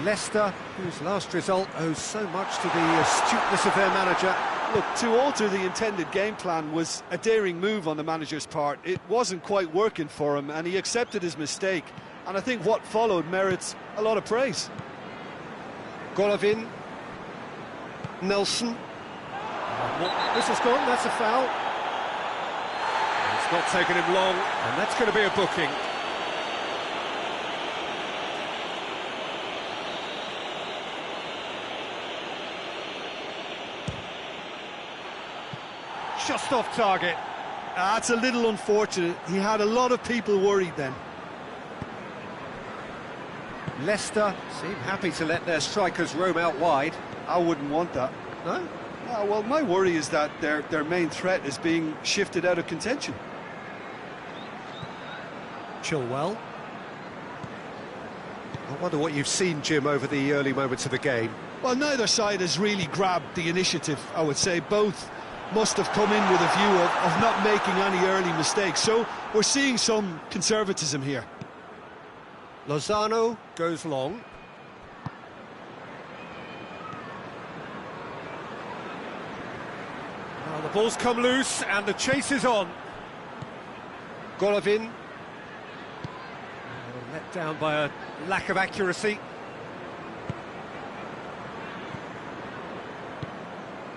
A: Leicester, whose last result owes so much to the astuteness of their manager.
C: Look, to alter the intended game plan was a daring move on the manager's part. It wasn't quite working for him, and he accepted his mistake. And I think what followed merits a lot of praise.
A: Golovin. Nelson. This has gone, that's a foul. It's not taken him long, and that's going to be a booking. Just off target.
C: That's a little unfortunate. He had a lot of people worried then.
A: Leicester seem happy to let their strikers roam out wide.
C: I wouldn't want that.
A: No?
C: Well, my worry is that their main threat is being shifted out of contention.
A: Chilwell. I wonder what you've seen, Jim, over the early moments of the game.
B: Well, neither side has really grabbed the initiative, I would say. Both must have come in with a view of not making any early mistakes. So we're seeing some conservatism here.
A: Lozano goes long. Well, the ball's come loose and the chase is on. Golovin. Let down by a lack of accuracy.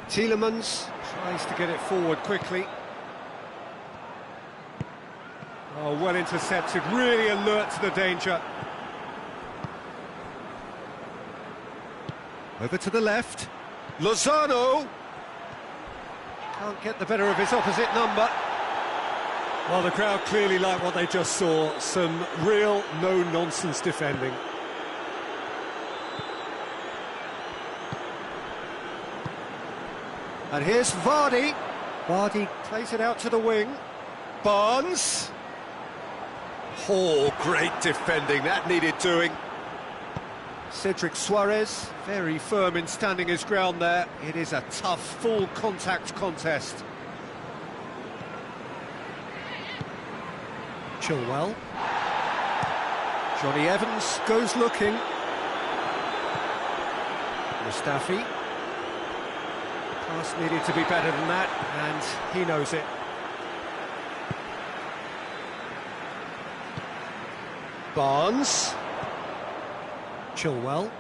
A: Tielemans tries to get it forward quickly. Oh, well intercepted, really alert to the danger. Over to the left. Lozano! Can't get the better of his opposite number. Well, the crowd clearly like what they just saw. Some real no-nonsense defending. And here's Vardy. Vardy plays it out to the wing. Barnes. Oh, great defending. That needed doing. Cedric Suarez, very firm in standing his ground there. It is a tough, full-contact contest. Chilwell. Johnny Evans goes looking. Mustafi. Pass needed to be better than that, and he knows it. Barnes. Chilwell.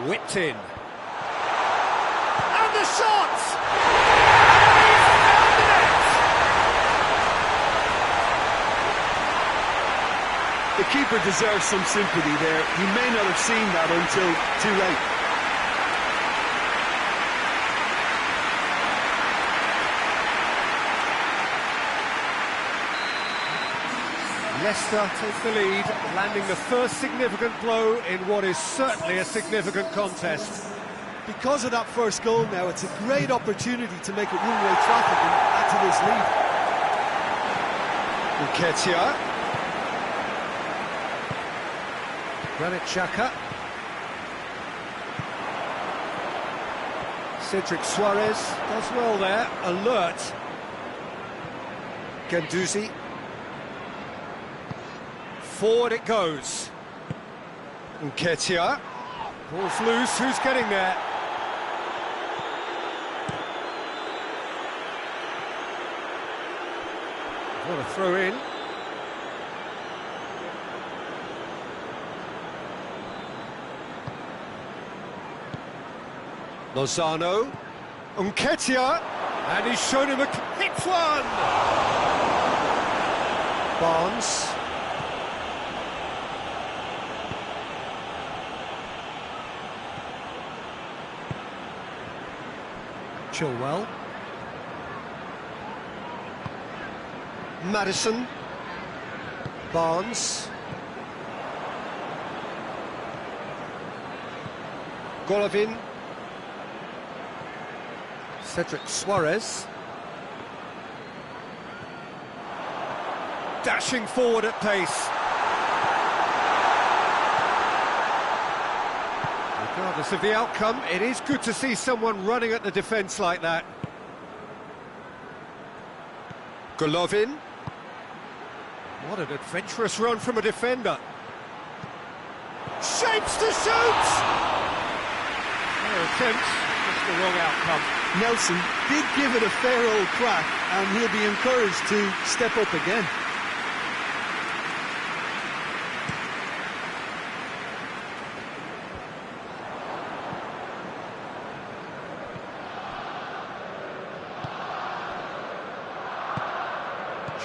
A: Whipped in. And the shot!
C: The keeper deserves some sympathy there. He may not have seen that until too late.
A: Leicester take the lead, landing the first significant blow in what is certainly a significant contest.
C: Because of that first goal now, it's a great opportunity to make it one-way traffic and add to this lead.
A: Nketiah. Granit Xhaka. Cedric Suarez does well there, alert. Guendouzi. Forward it goes. Nketiah. Ball's loose, who's getting there? What a throw in. Lozano. Nketiah. And he's shown him a hits one. Barnes. Chilwell. Maddison. Barnes. Golovin. Cedric Suarez. Dashing forward at pace. Regardless of the outcome, it is good to see someone running at the defence like that. Golovin. What an adventurous run from a defender. Shapes to shoot! Their attempt, just the wrong outcome.
B: Nelson did give it a fair old crack, and he'll be encouraged to step up again.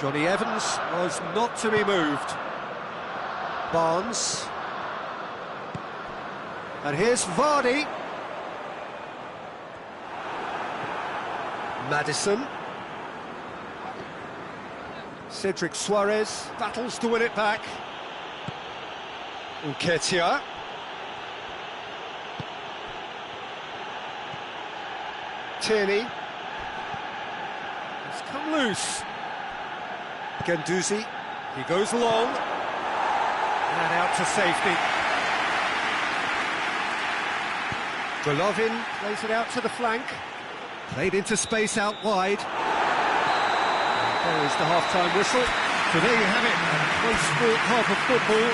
A: Johnny Evans was not to be moved. Barnes. And here's Vardy. Maddison. Cedric Suarez battles to win it back. Nketiah. Tierney. It's come loose. Guendouzi. He goes long. And out to safety. Golovin plays it out to the flank. Played into space out wide. There is the half-time whistle. So there you have it. One sport half of football.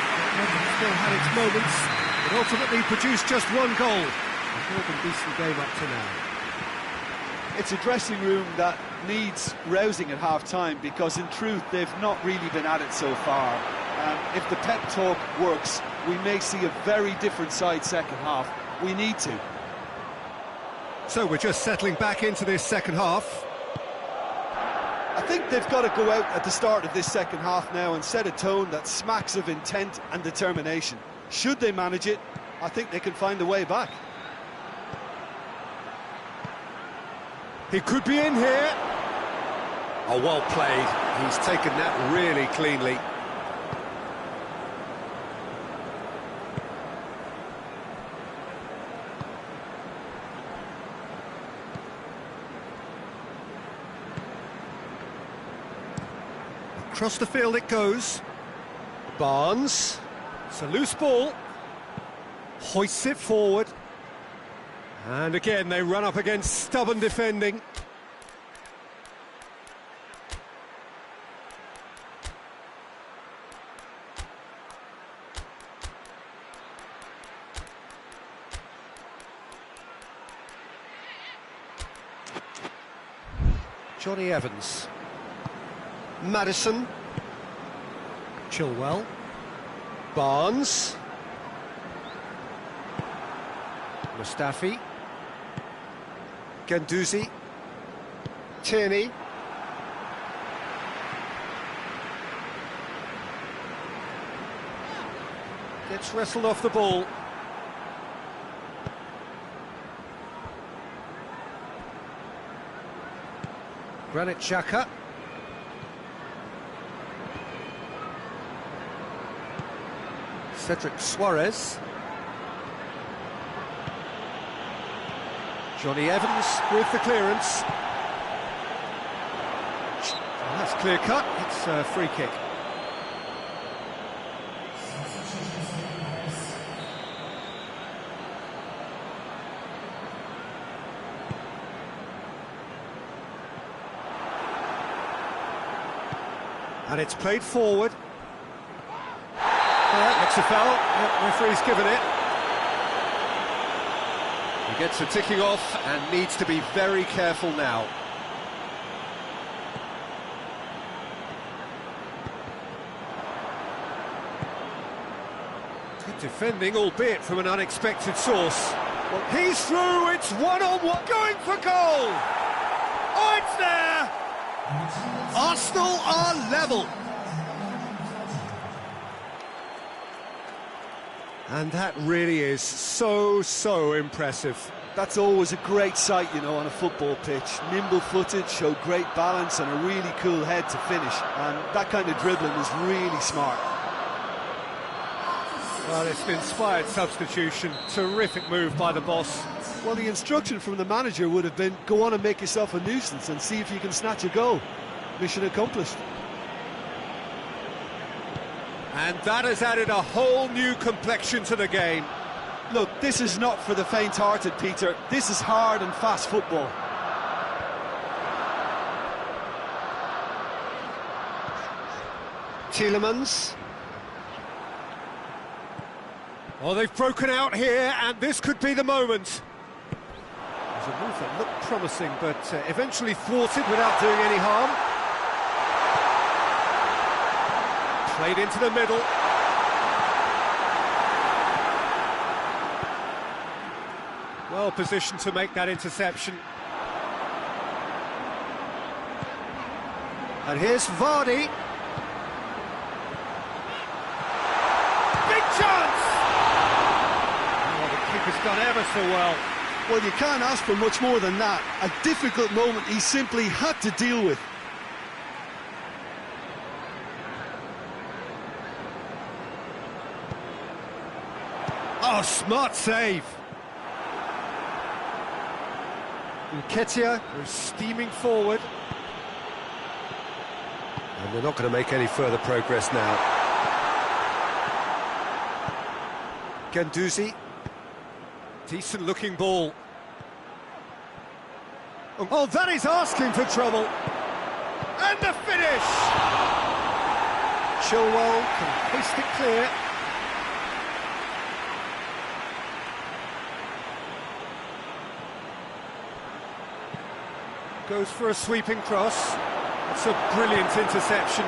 A: Still had its moments, but ultimately produced just one goal. A more than decent game up to now.
C: It's a dressing room that needs rousing at half-time, because in truth they've not really been at it so far. If the pep talk works, we may see a very different side second half. We need to.
A: So we're just settling back into this second half.
C: I think they've got to go out at the start of this second half now and set a tone that smacks of intent and determination. Should they manage it, I think they can find a way back.
A: He could be in here. Oh, well played. He's taken that really cleanly. Across the field it goes. Barnes. It's a loose ball. Hoists it forward. And again, they run up against stubborn defending. Johnny Evans. Maddison. Chilwell. Barnes. Mustafi. Guendouzi. Tierney. Gets wrestled off the ball. Granit Xhaka. Cedric Suarez. Johnny Evans with the clearance. Oh, that's clear cut. It's a free kick. And it's played forward. It's a foul. Yep, referee's given it. He gets a ticking off and needs to be very careful now. Good defending, albeit from an unexpected source. Well, he's through, it's one-on-one, going for goal! Oh, it's there! Arsenal are level. And that really is so impressive.
C: That's always a great sight, you know, on a football pitch. Nimble-footed, showed great balance and a really cool head to finish. And that kind of dribbling is really smart.
A: Well, it's an inspired substitution. Terrific move by the boss.
C: Well, the instruction from the manager would have been, go on and make yourself a nuisance and see if you can snatch a goal. Mission accomplished.
A: And that has added a whole new complexion to the game.
C: Look, this is not for the faint-hearted, Peter. This is hard and fast football.
A: Tielemans. Oh, they've broken out here, and this could be the moment. There's a move that looked promising, but eventually thwarted without doing any harm. Played into the middle. Well positioned to make that interception. And here's Vardy. Big chance! Oh, the keeper's done ever so well.
C: Well, you can't ask for much more than that. A difficult moment he simply had to deal with.
A: Oh, smart save. Nketiah is steaming forward. And they're not going to make any further progress now. Guendouzi. Decent looking ball. Oh, that is asking for trouble. And the finish! Chilwell can paste it clear. Goes for a sweeping cross. It's a brilliant interception.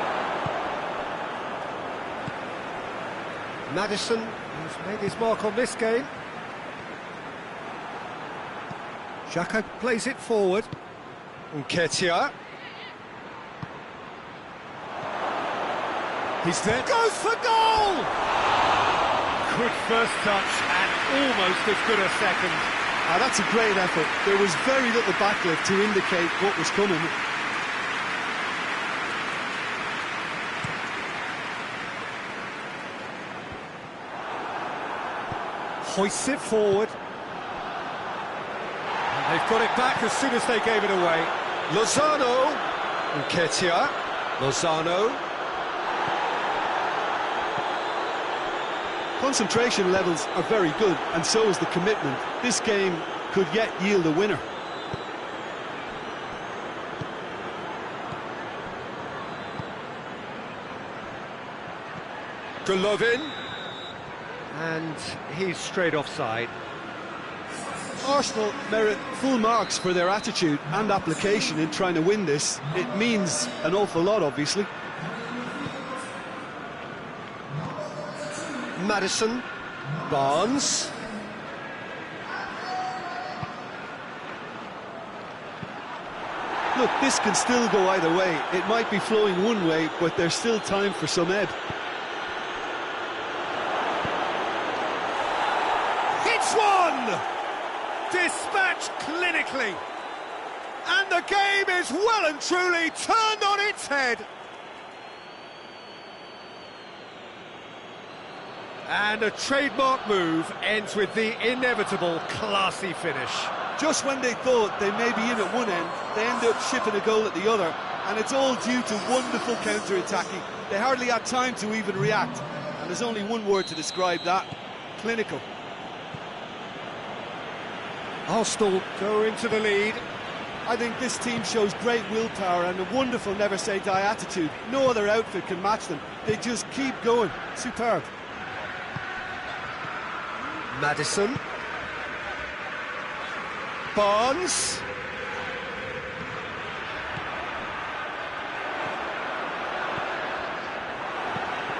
A: Maddison, who's made his mark on this game. Xhaka plays it forward. Nketiah. He's there. Goes for goal! Good first touch and almost as good a second.
C: That's a great effort. There was very little backlift to indicate what was coming.
A: Hoists it forward. And they've got it back as soon as they gave it away. Lozano. Nketiah. Lozano.
C: Concentration levels are very good, and so is the commitment. This game could yet yield a winner.
A: Golovin. And he's straight offside.
C: Arsenal merit full marks for their attitude and application in trying to win this. It means an awful lot, obviously.
A: Maddison. Barnes.
C: Look, this can still go either way. It might be flowing one way, but there's still time for some ebb.
A: It's one! Dispatched clinically. And the game is well and truly turned on its head. And a trademark move ends with the inevitable classy finish.
C: Just when they thought they may be in at one end, they end up shipping a goal at the other, and it's all due to wonderful counter-attacking. They hardly had time to even react, and there's only one word to describe that: clinical.
A: Arsenal go into the lead.
B: I think this team shows great willpower and a wonderful never-say-die attitude. No other outfit can match them. They just keep going. Superb.
A: Maddison. Barnes.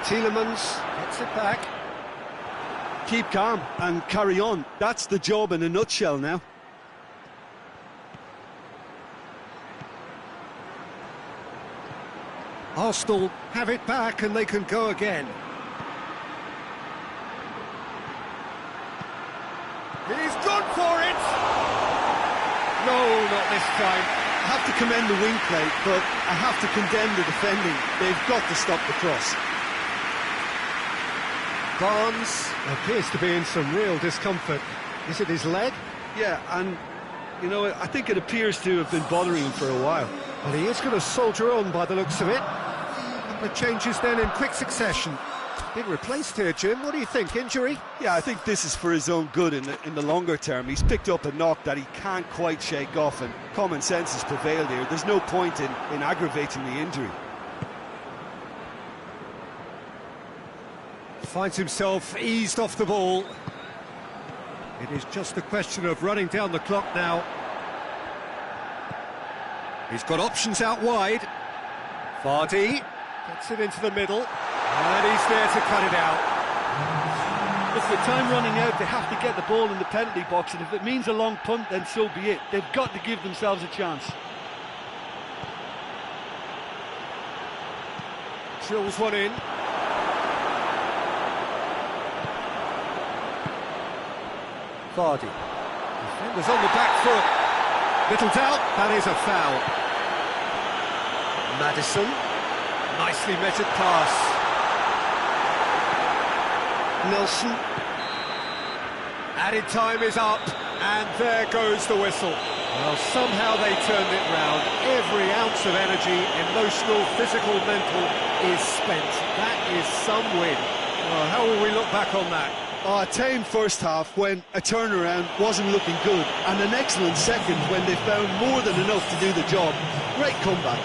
A: Tielemans gets it back.
B: Keep calm and carry on. That's the job in a nutshell now.
A: Arsenal have it back and they can go again. He's gone for it! No, not this time.
B: I have to commend the wing play, but I have to condemn the defending. They've got to stop the cross.
A: Barnes appears to be in some real discomfort. Is it his leg?
B: Yeah, and, you know, I think it appears to have been bothering him for a while.
A: Well, he is going to soldier on by the looks of it. The changes then in quick succession. Been replaced here, Jim. What do you think? Injury?
B: Yeah, I think this is for his own good in the longer term. He's picked up a knock that he can't quite shake off, and common sense has prevailed here. There's no point in aggravating the injury.
A: Finds himself eased off the ball. It is just a question of running down the clock now. He's got options out wide. Vardy gets it into the middle, and he's there to cut it out.
C: Look, with time running out, they have to get the ball in the penalty box, and if it means a long punt, then so be it. They've got to give themselves a chance.
A: Drills one in. Vardy. Defenders on the back foot. Little doubt, that is a foul. Maddison. Nicely meted pass. Nelson. Added time is up, and there goes the whistle. Well, somehow they turned it round. Every ounce of energy, emotional, physical, mental, is spent. That is some win. Well, how will we look back on that?
B: A tame first half when a turnaround wasn't looking good, and an excellent second when they found more than enough to do the job. Great comeback.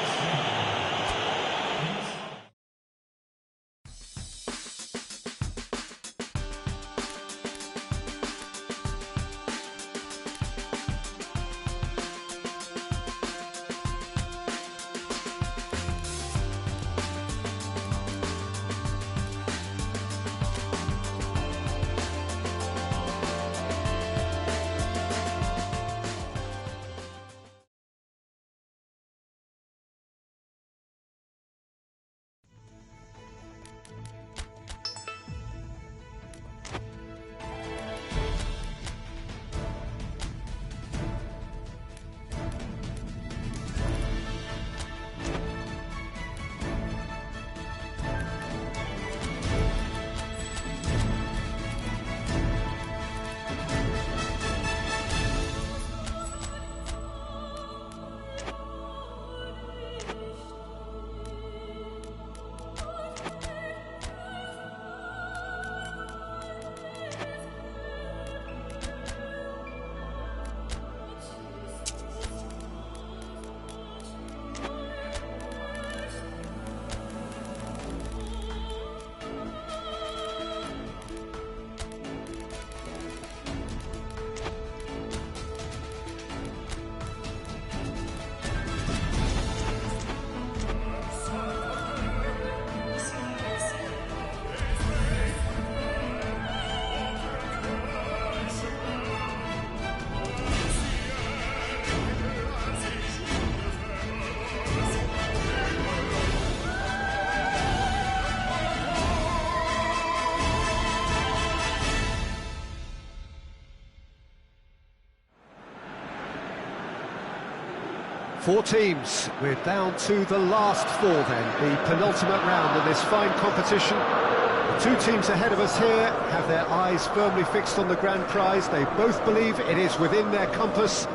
A: Four teams. We're down to the last four then, the penultimate round of this fine competition. The two teams ahead of us here have their eyes firmly fixed on the grand prize. They both believe it is within their compass.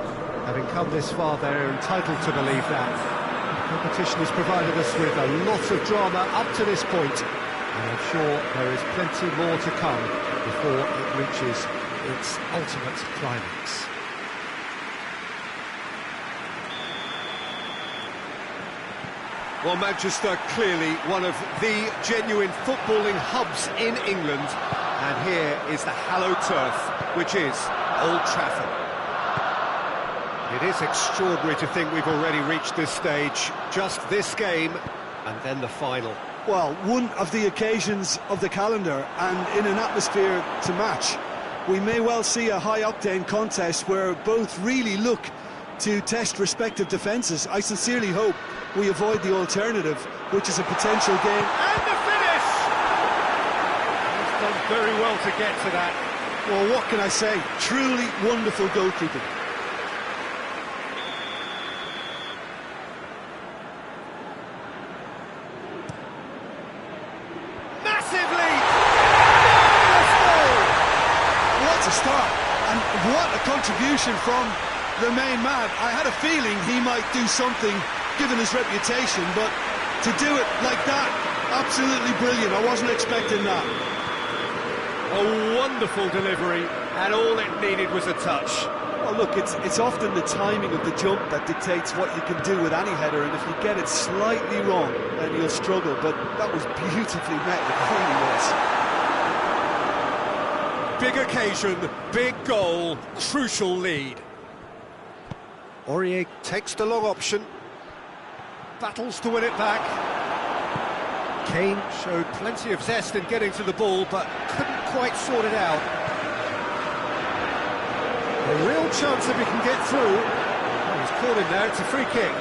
A: Having come this far, they're entitled to believe that. The competition has provided us with a lot of drama up to this point, and I'm sure there is plenty more to come before it reaches its ultimate climax. Well, Manchester, clearly one of the genuine footballing hubs in England. And here is the hallowed turf, which is Old Trafford. It is extraordinary to think we've already reached this stage. Just this game, and then the final.
B: Well, one of the occasions of the calendar, and in an atmosphere to match. We may well see a high-octane contest where both really look to test respective defences. I sincerely hope we avoid the alternative, which is a potential game.
A: And the finish! He's done very well to get to that.
B: Well, what can I say? Truly wonderful goalkeeping.
A: Massive lead! Marvellous goal!
B: What a start, and what a contribution from the main man. I had a feeling he might do something given his reputation, but to do it like that, absolutely brilliant. I wasn't expecting that.
A: A wonderful delivery, and all it needed was a touch.
C: Well, look, it's often the timing of the jump that dictates what you can do with any header, and if you get it slightly wrong, then you'll struggle, but that was beautifully met, it really was.
A: Big occasion, big goal, crucial lead. Aurier takes the long option, battles to win it back. Kane showed plenty of zest in getting to the ball, but couldn't quite sort it out. A real chance if he can get through. Oh, he's caught him there, it's a free kick.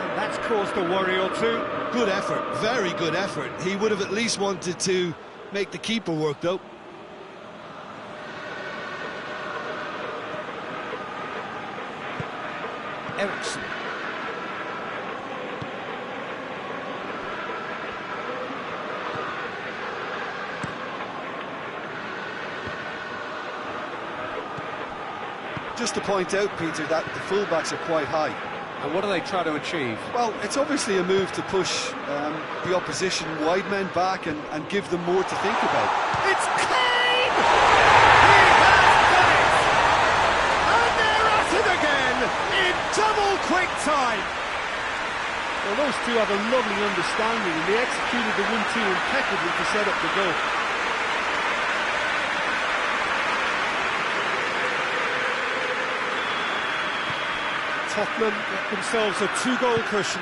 A: And that's caused a worry or two.
B: Good effort, very good effort. He would have at least wanted to make the keeper work, though.
A: Ericsson.
C: Just to point out, Peter, that the fullbacks are quite high.
A: And what do they try to achieve?
C: Well, it's obviously a move to push the opposition wide men back and give them more to think about.
A: It's Kane! He has done it! And they're at it again in double quick time!
B: Well, those two have a lovely understanding, and they executed the 1-2 impeccably to set up the goal.
A: Tottenham get themselves a 2-goal cushion.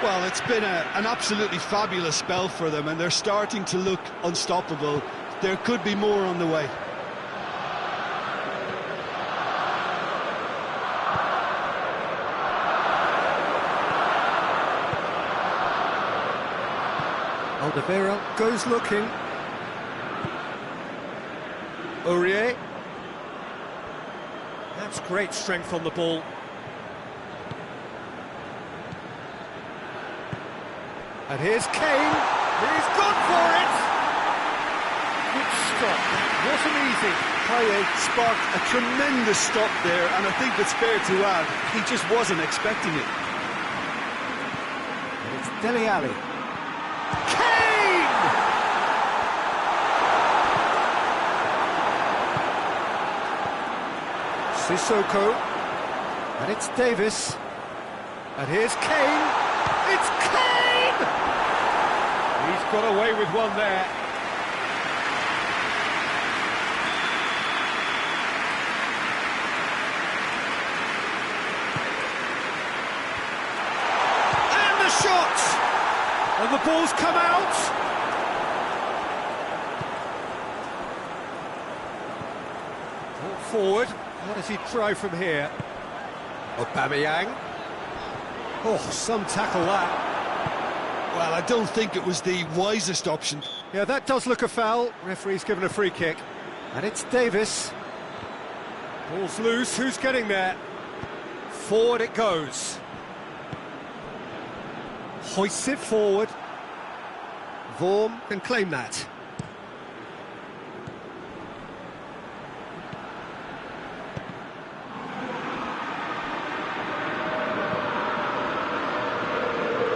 B: Well, it's been an absolutely fabulous spell for them, and they're starting to look unstoppable. There could be more on the way.
A: Alderweireld goes looking. Aurier. That's great strength on the ball. And here's Kane. He's gone for it. Good stop. Wasn't easy.
C: Payet sparked a tremendous stop there, and I think it's fair to add, he just wasn't expecting it.
A: And it's Dele Alli. Kane! Sissoko. And it's Davis. And here's Kane. It's Kane! He's got away with one there. And the shot! And the ball's come out. Ball forward. What does he try from here? Aubameyang. Oh, some tackle that.
B: Well, I don't think it was the wisest option.
A: Yeah, that does look a foul. Referee's given a free kick. And it's Davis. Ball's loose. Who's getting there? Forward it goes. Hoists it forward. Vorm can claim that.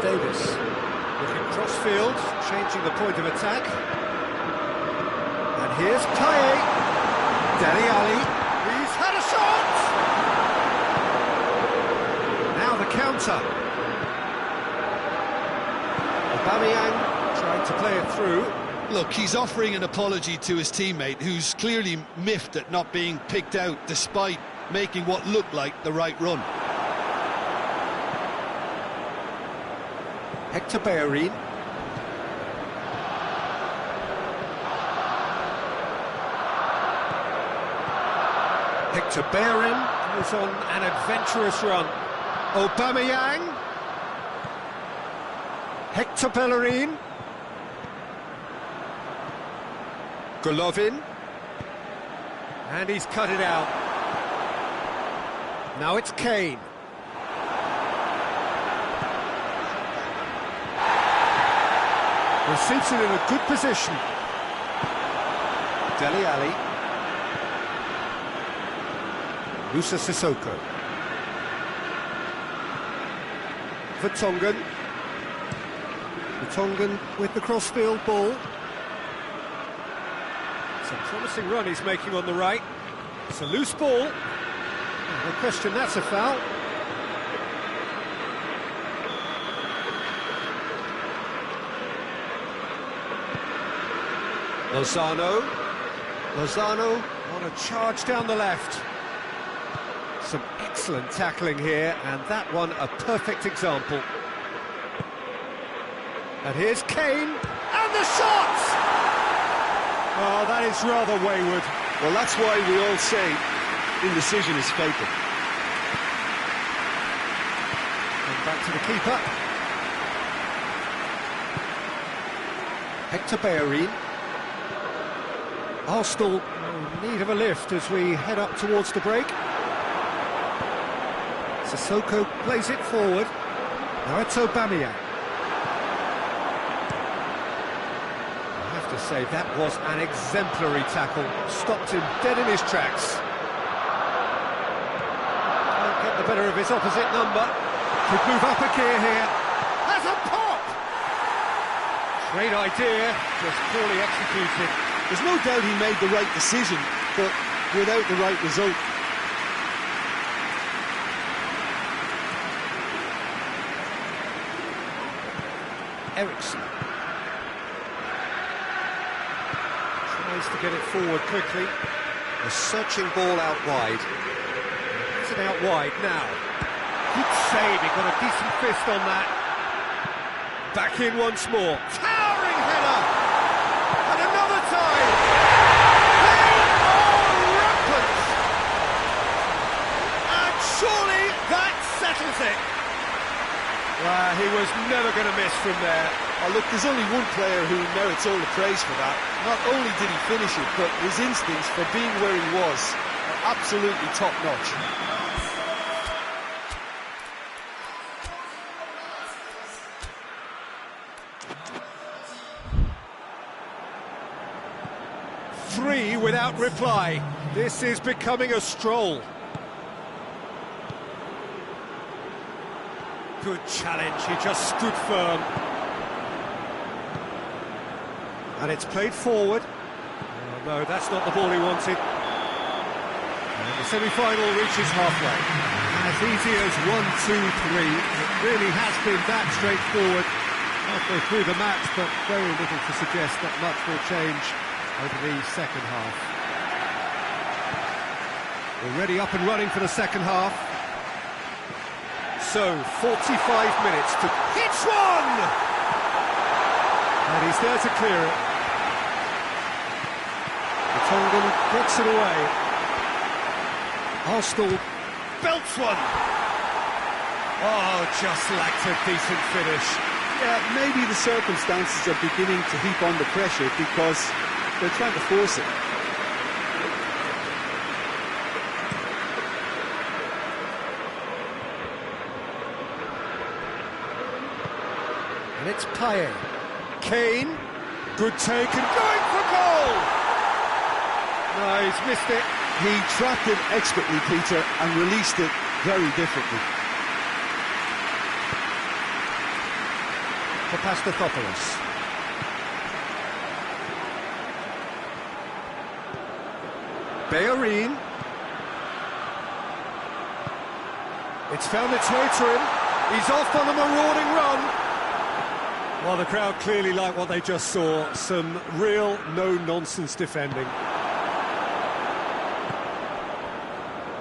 A: Davis looking cross-field, changing the point of attack. Here's Payet. Dele Alli. He's had a shot! Now the counter. Aubameyang trying to play it through.
B: Look, he's offering an apology to his teammate, who's clearly miffed at not being picked out despite making what looked like the right run.
A: Hector Bellerin. Hector Bellerin goes on an adventurous run. Aubameyang. Hector Bellerin. Golovin. And he's cut it out. Now it's Kane. Well, Simpson in a good position. Dele Alli. Musa Sissoko. Vertonghen. Vertonghen with the crossfield ball. It's a promising run he's making on the right. It's a loose ball. No question that's a foul. Lozano. Lozano on a charge down the left. Some excellent tackling here, and that one a perfect example. And here's Kane, and the shot! Oh, that is rather wayward.
C: Well, that's why we all say indecision is fatal.
A: And back to the keeper. Hector Bellerin. Arsenal in need of a lift as we head up towards the break. Sissoko plays it forward. Now it's Aubameyang. I have to say, that was an exemplary tackle. Stopped him dead in his tracks. Can't get the better of his opposite number. Could move up a gear here. Has a pop! Great idea, just poorly executed.
C: There's no doubt he made the right decision, but without the right result.
A: Ericsson tries to get it forward quickly. A searching ball out wide. Is it out wide now? Good save, he got a decent fist on that. Back in once more. Towering header! And another time! They are rampant! And surely that settles it! He was never going to miss from there.
C: Oh, look, there's only one player who merits all the praise for that. Not only did he finish it, but his instincts for being where he was are absolutely top-notch.
A: Three without reply. This is becoming a stroll. Good challenge, he just stood firm. And it's played forward. Oh, no, that's not the ball he wanted. And the semi-final reaches halfway. As easy as 1, 2, 3. It really has been that straightforward halfway through the match, but very little to suggest that much will change over the second half. Already up and running for the second half. So, 45 minutes to hit one! And he's there to clear it. Vertonghen gets it away. Arsenal belts one! Oh, just lacked a decent finish.
C: Yeah, maybe the circumstances are beginning to heap on the pressure because they're trying to force it.
A: And it's Payet. Kane, good take and going for goal! No, he's missed it.
C: He trapped it expertly, Peter, and released it very differently.
A: For Pastathopoulos. Bellerin. It's found its way to him. He's off on a marauding run. Well, the crowd clearly like what they just saw. Some real no-nonsense defending.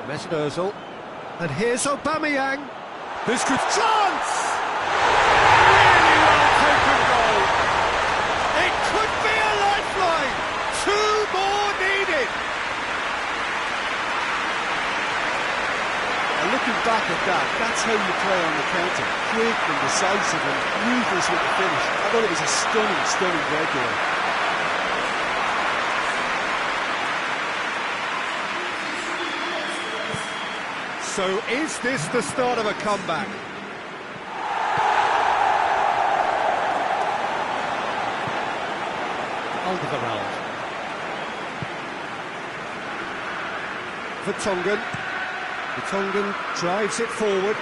A: Mesut Ozil. And here's Aubameyang. This could chance! Really well taken goal. It could be a lifeline. 2 more needed.
C: And looking back at that, that's how you play on the counter. Quick and decisive and ruthless with the finish. I thought it was a stunning, stunning breakaway.
A: So is this the start of a comeback? Alderweireld. Vertonghen. Vertonghen drives it forward.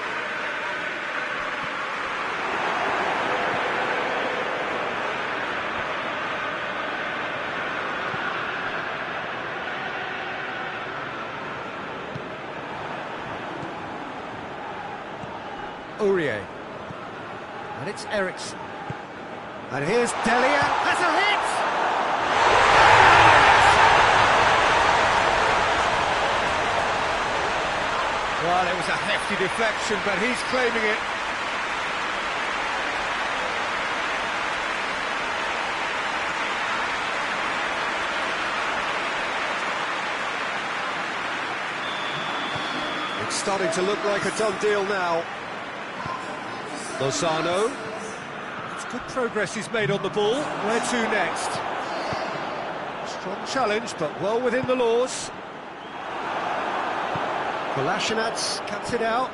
A: Aurier. And it's Eriksen. And here's Delia. Has a hit! Well, it was a hefty deflection, but he's claiming it. It's starting to look like a done deal now. Lozano. It's good progress he's made on the ball. Where to next? Strong challenge, but well within the laws. Kolasinac cuts it out.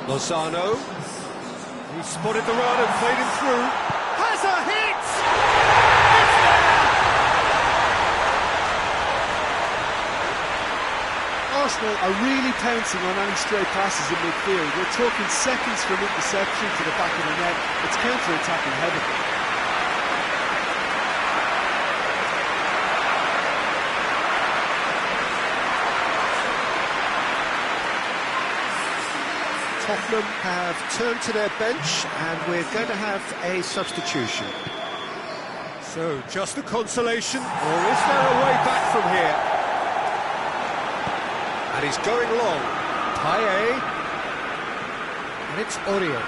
A: Lozano. He spotted the run and played him through. Has a hit! It's there!
C: Arsenal are really pouncing on any stray passes in midfield. We're talking seconds from interception to the back of the net. It's counter-attacking heaven.
A: Tottenham have turned to their bench and we're going to have a substitution. So, just a consolation, or is there a way back from here? And he's going long. Payet. And it's Aurier.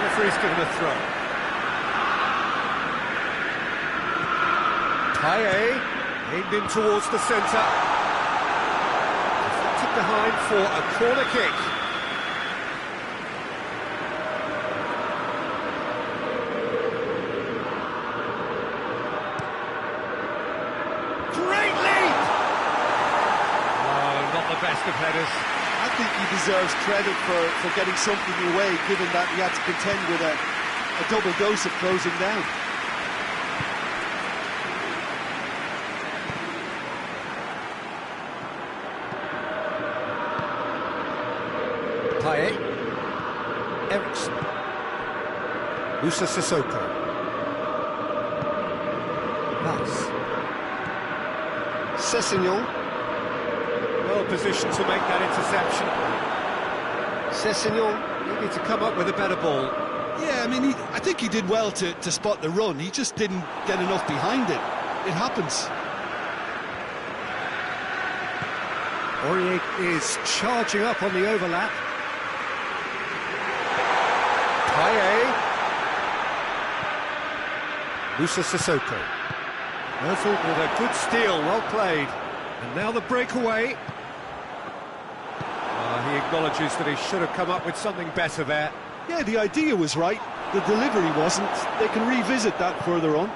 A: Referee's given a throw. Payet aimed in towards the centre. Deflected behind for a corner kick. Great lead! Oh, not the best of headers.
C: I think he deserves credit for getting something away, given that he had to contend with a double dose of closing down.
A: Payet. Eriksen. Musa Sissoko. Nice. Sessegnon. Well positioned to make that interception. Sessegnon needed to come up with a better ball.
C: Yeah, I mean, I think he did well to spot the run. He just didn't get enough behind it. It happens.
A: Aurier is charging up on the overlap. Payet. Musa Sissoko. Ozil with a good steal, well played. And now the breakaway. He acknowledges that he should have come up with something better there.
C: Yeah, the idea was right. The delivery wasn't. They can revisit that further on.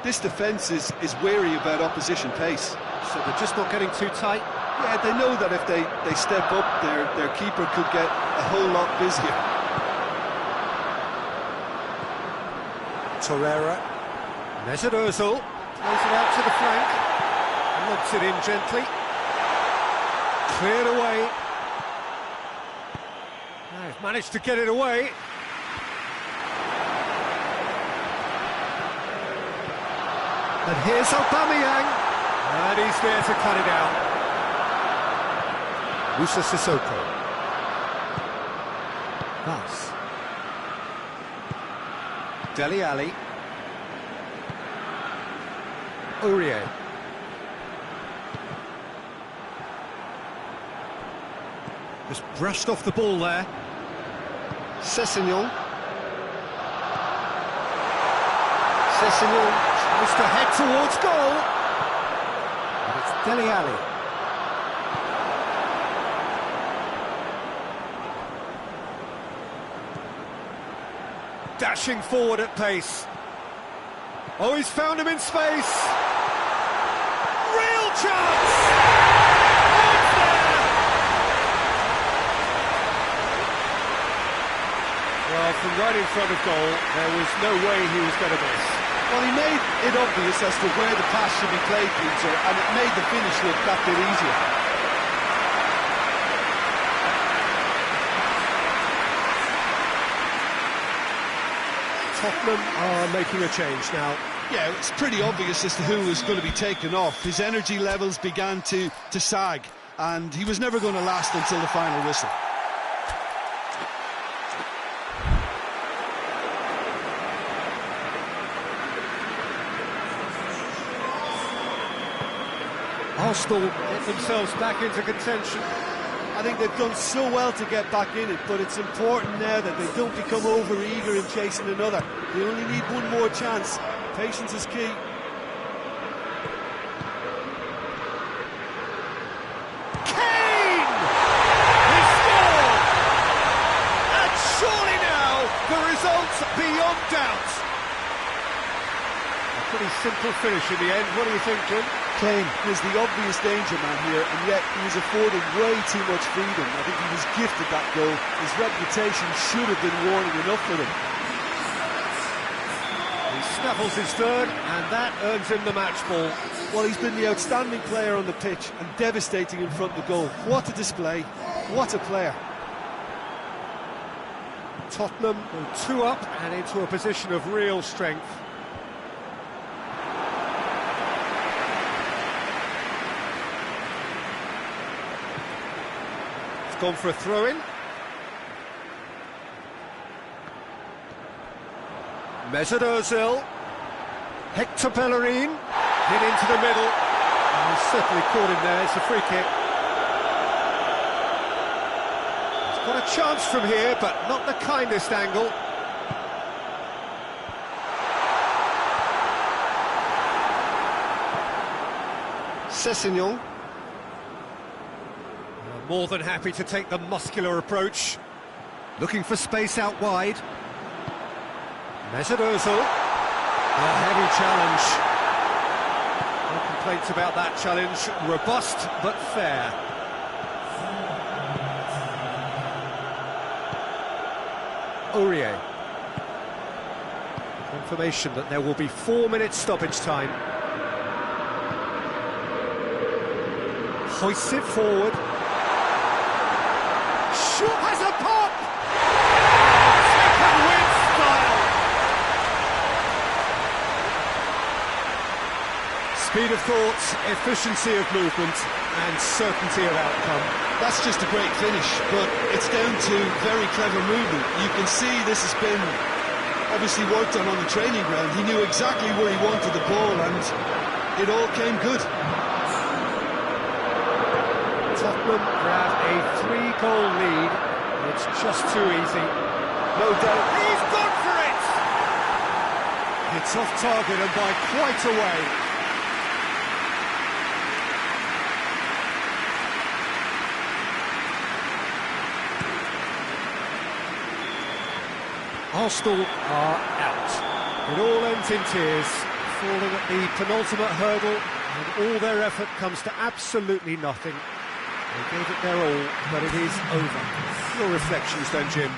C: This defence is wary about opposition pace.
A: So they're just not getting too tight.
C: Yeah, they know that if they step up, their keeper could get a whole lot busier.
A: Torreira. Mesut Ozil plays it out to the flank. Lobs it in gently. Cleared away. Now he's managed to get it away. And here's Aubameyang. And he's there to cut it out. Musa Sissoko. Pass. Dele Alli. Aurier. Just brushed off the ball there. Sessegnon. Sessegnon tries to head towards goal. And it's Dele Alli. Dashing forward at pace. Oh, he's found him in space. Real chance! It's there! Well, from right in front of goal, there was no way he was going to miss.
C: Well, he made it obvious as to where the pass should be played, Peter, and it made the finish look that bit easier.
A: Tottenham are making a change now.
B: Yeah, it's pretty obvious as to who was going to be taken off. His energy levels began to sag, and he was never going to last until the final whistle.
A: Arsenal get themselves back into contention.
C: I think they've done so well to get back in it, but it's important now that they don't become over-eager in chasing another. They only need one more chance. Patience is key.
A: Kane! He scored! And surely now, the result's beyond doubt. A pretty simple finish in the end. What do you think, Jim?
C: Kane was the obvious danger man here, and yet he was afforded way too much freedom. I think he was gifted that goal. His reputation should have been warning enough for them.
A: He snaffles his third, and that earns him the match ball.
C: Well, he's been the outstanding player on the pitch and devastating in front of goal. What a display, what a player.
A: Tottenham go 2 up and into a position of real strength. Gone for a throw-in. Mesut Ozil. Hector Bellerin. Hit into the middle. And he's certainly caught him there. It's a free kick. He's got a chance from here, but not the kindest angle. Sessegnon. More than happy to take the muscular approach. Looking for space out wide. Mesut Ozil. A heavy challenge. No complaints about that challenge. Robust but fair. Aurier. Confirmation that there will be 4 minutes stoppage time. Hoists it forward. Has a pop! Second win style! Speed of thought, efficiency of movement, and certainty of outcome.
B: That's just a great finish, but it's down to very clever movement. You can see this has been obviously worked on the training ground. He knew exactly where he wanted the ball, and it all came good.
A: Tottenham grab a 3-goal lead. It's just too easy. No doubt. He's gone for it! It's off target and by quite a way. Arsenal are out. It all ends in tears, falling at the penultimate hurdle, and all their effort comes to absolutely nothing. They gave it their all, but it is over. Your reflections then, Jim?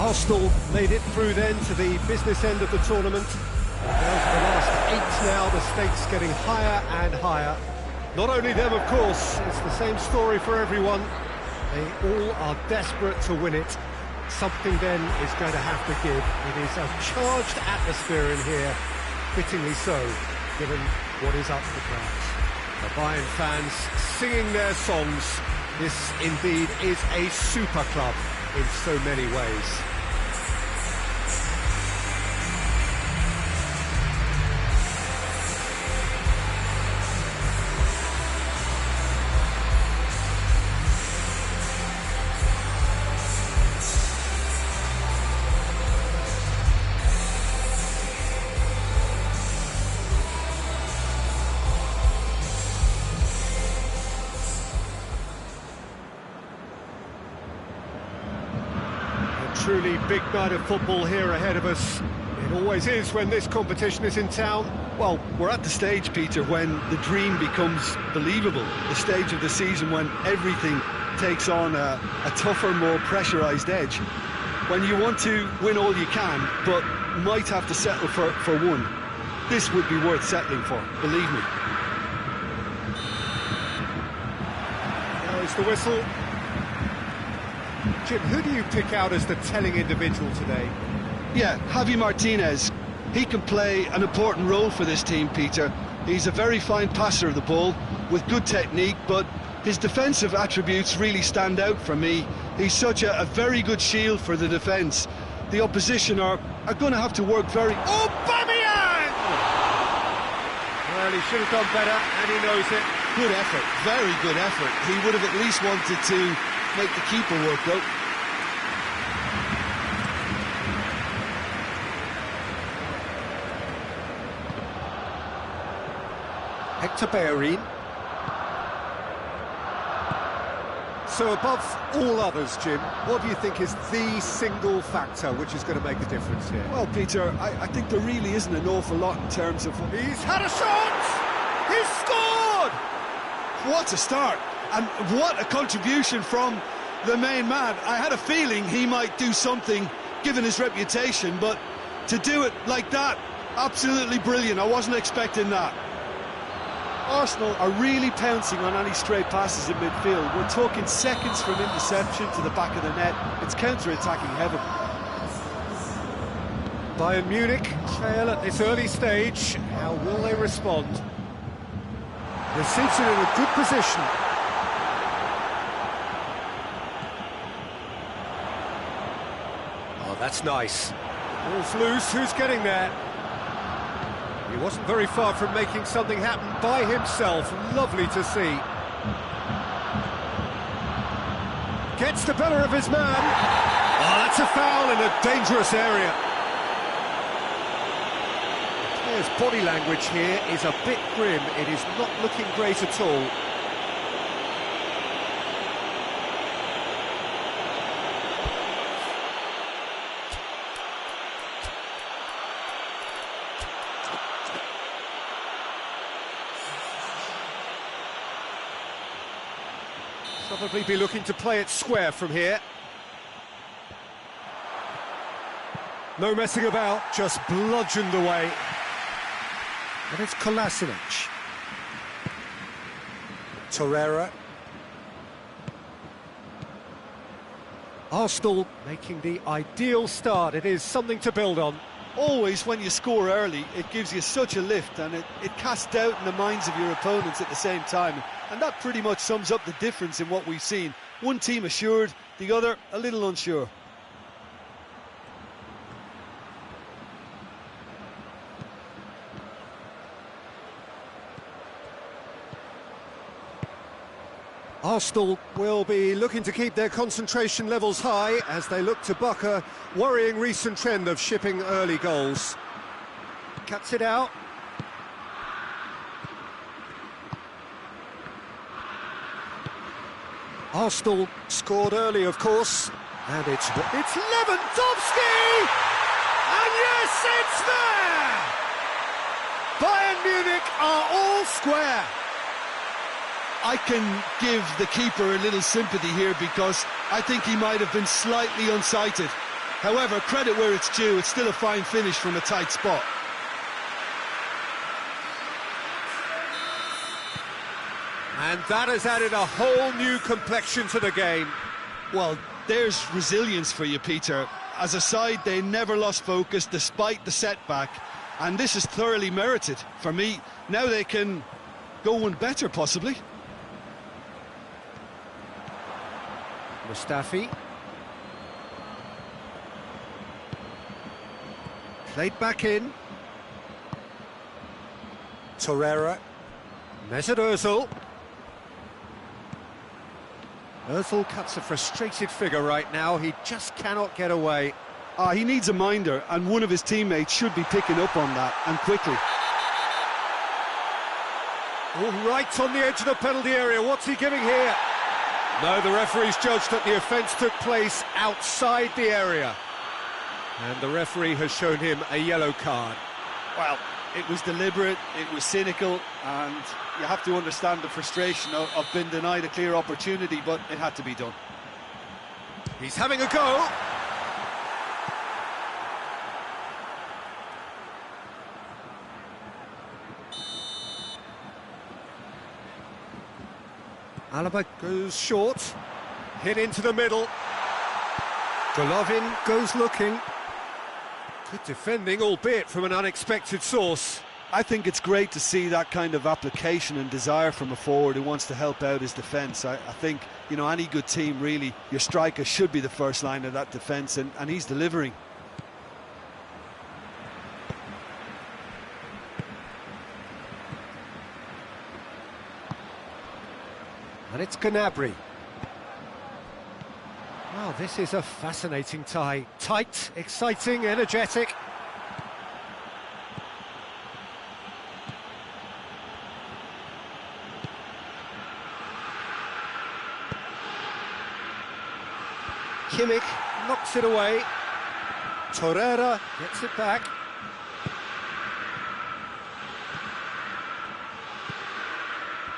A: Arsenal made it through then to the business end of the tournament. Down to the last 8 now, the stakes getting higher and higher. Not only them, of course, it's the same story for everyone. They all are desperate to win it. Something then is going to have to give. It is a charged atmosphere in here, fittingly so, given what is up for grabs. The Bayern fans singing their songs. This indeed is a super club in so many ways. Truly big night of football here ahead of us. It always is when this competition is in town.
B: Well, we're at the stage, Peter, when the dream becomes believable. The stage of the season when everything takes on a tougher, more pressurised edge. When you want to win all you can, but might have to settle for one. This would be worth settling for, believe me.
A: Now is the whistle. Jim, who do you pick out as the telling individual today?
B: Yeah, Javi Martinez. He can play an important role for this team, Peter. He's a very fine passer of the ball with good technique, but his defensive attributes really stand out for me. He's such a very good shield for the defence. The opposition are going to have to work very...
A: Aubameyang! Well, he should have done better, and he knows it.
B: Good effort, very good effort. He would have at least wanted to make the keeper work, though.
A: Hector Bellerin. So above all others, Jim, what do you think is the single factor which is going to make the difference here?
B: Well, Peter, I think there really isn't an awful lot in terms of...
A: He's had a shot! He's scored!
B: What a start! And what a contribution from the main man. I had a feeling he might do something, given his reputation, but to do it like that, absolutely brilliant. I wasn't expecting that.
C: Arsenal are really pouncing on any stray passes in midfield. We're talking seconds from interception to the back of the net. It's counter-attacking heaven.
A: Bayern Munich trail at this early stage. How will they respond? They're seated in a good position. Oh, that's nice. Ball's loose. Who's getting there? He wasn't very far from making something happen by himself. Lovely to see. Gets the better of his man. Oh, that's a foul in a dangerous area. The player's body language here is a bit grim. It is not looking great at all. Probably be looking to play it square from here. No messing about, just bludgeoned away. And it's Kolasinac. Torreira. Arsenal making the ideal start. It is something to build on.
C: Always, when you score early, it gives you such a lift, and it casts doubt in the minds of your opponents at the same time. And that pretty much sums up the difference in what we've seen. One team assured, the other a little unsure.
A: Arsenal will be looking to keep their concentration levels high as they look to buck a worrying recent trend of shipping early goals. Cuts it out. Arsenal scored early, of course, and it's Lewandowski! And yes, it's there! Bayern Munich are all square.
B: I can give the keeper a little sympathy here because I think he might have been slightly unsighted. However, credit where it's due, it's still a fine finish from a tight spot.
A: And that has added a whole new complexion to the game.
B: Well, there's resilience for you, Peter. As a side, they never lost focus despite the setback, and this is thoroughly merited. For me, now they can go one better, possibly.
A: Mustafi. Played back in. Torreira. Mesut Ozil. Ozil cuts a frustrated figure right now. He just cannot get away.
B: He needs a minder, and one of his teammates should be picking up on that, and quickly.
A: Oh, right on the edge of the penalty area. What's he giving here? No, the referee's judged that the offence took place outside the area. And the referee has shown him a yellow card.
C: Well, it was deliberate, it was cynical, and you have to understand the frustration of being denied a clear opportunity, but it had to be done.
A: He's having a go. Alaba goes short, hit into the middle. Golovin goes looking. Good defending, albeit from an unexpected source.
B: I think it's great to see that kind of application and desire from a forward who wants to help out his defence. I think, you know, any good team, really, your striker should be the first line of that defence, and he's delivering.
A: And it's Gnabry. Wow, this is a fascinating tie. Tight, exciting, energetic. Kimmich knocks it away. Torreira gets it back.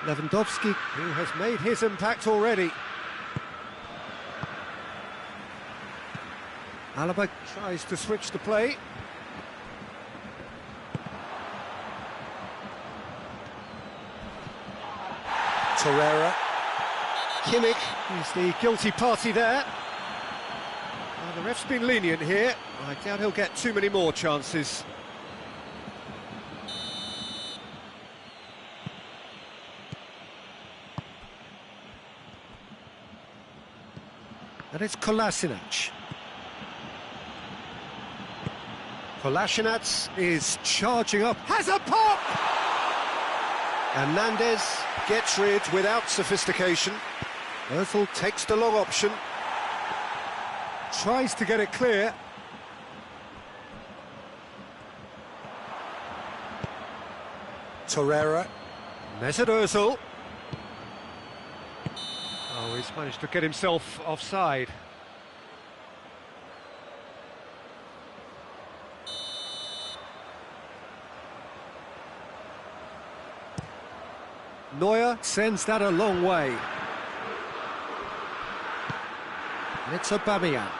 A: Lewandowski, who has made his impact already. Alaba tries to switch the play. Torreira. Kimmich is the guilty party there. The ref's been lenient here. I doubt he'll get too many more chances. And it's Kolasinac. Kolasinac is charging up, has a pop! Hernandez gets rid without sophistication. Ozil takes the long option. Tries to get it clear. Torreira. Mesut Ozil. Oh, he's managed to get himself offside. Neuer sends that a long way. And it's Aubameyang.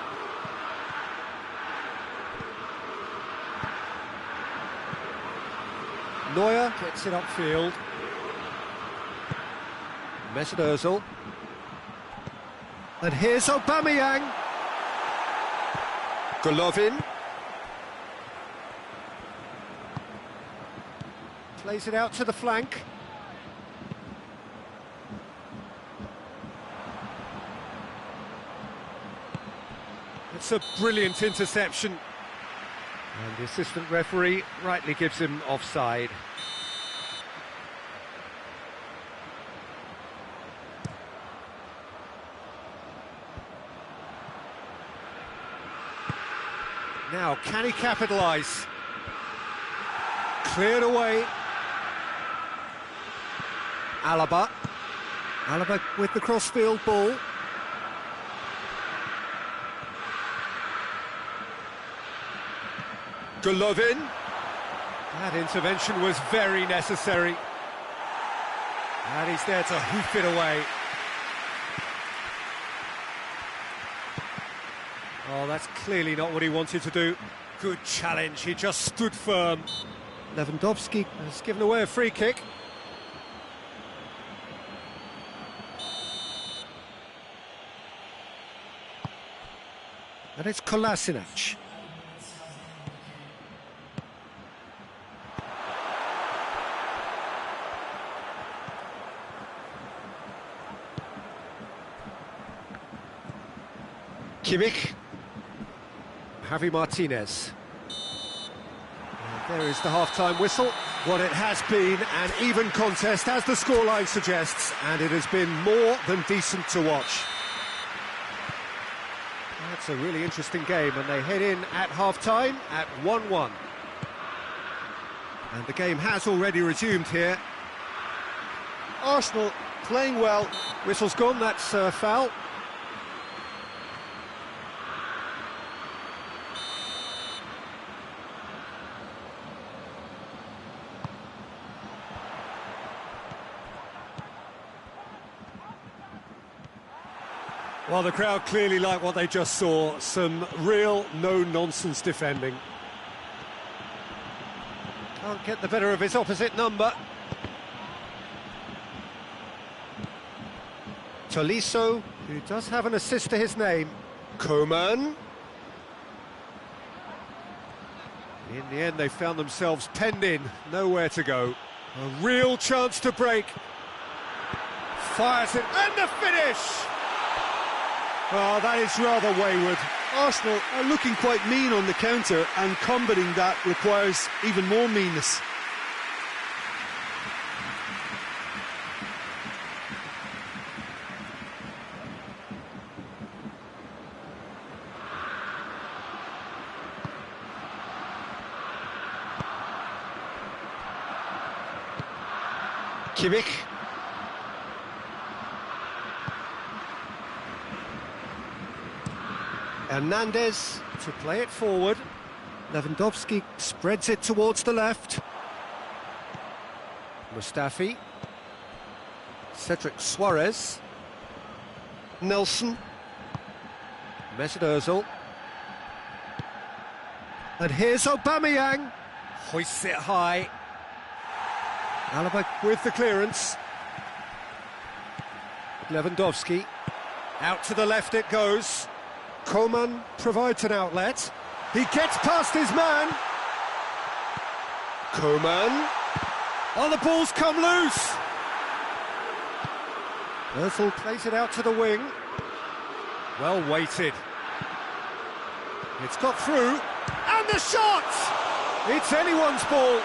A: Neuer gets it upfield. Mesut Ozil. And here's Aubameyang. Golovin. Plays it out to the flank. It's a brilliant interception. And the assistant referee rightly gives him offside. Now, can he capitalise? Cleared away. Alaba. Alaba with the crossfield ball. Golovin. That intervention was very necessary. And he's there to hoof it away. Oh, that's clearly not what he wanted to do. Good challenge, he just stood firm. Lewandowski has given away a free kick. And it's Kolasinac. Kimmich. Javi Martinez. And there is the half-time whistle. What it has been an even contest, as the scoreline suggests, and it has been more than decent to watch. That's a really interesting game, and they head in at half-time at 1-1. And the game has already resumed here.
C: Arsenal playing well.
A: Whistle's gone, that's a foul. Well, the crowd clearly like what they just saw. Some real no-nonsense defending. Can't get the better of his opposite number. Tolisso, who does have an assist to his name. Coman. In the end, they found themselves penned in, nowhere to go. A real chance to break. Fires it, and the finish! Oh, that is rather wayward.
B: Arsenal are looking quite mean on the counter, and combating that requires even more meanness.
A: Kimmich. Hernandez to play it forward. Lewandowski spreads it towards the left. Mustafi. Cedric Suarez. Nelson. Mesut Ozil. And here's Aubameyang. Hoists it high. Alaba with the clearance. Lewandowski. Out to the left it goes. Coman provides an outlet. He gets past his man. Coman. Oh, the ball's come loose. Ozil plays it out to the wing. Well weighted. It's got through. And the shot! It's anyone's ball.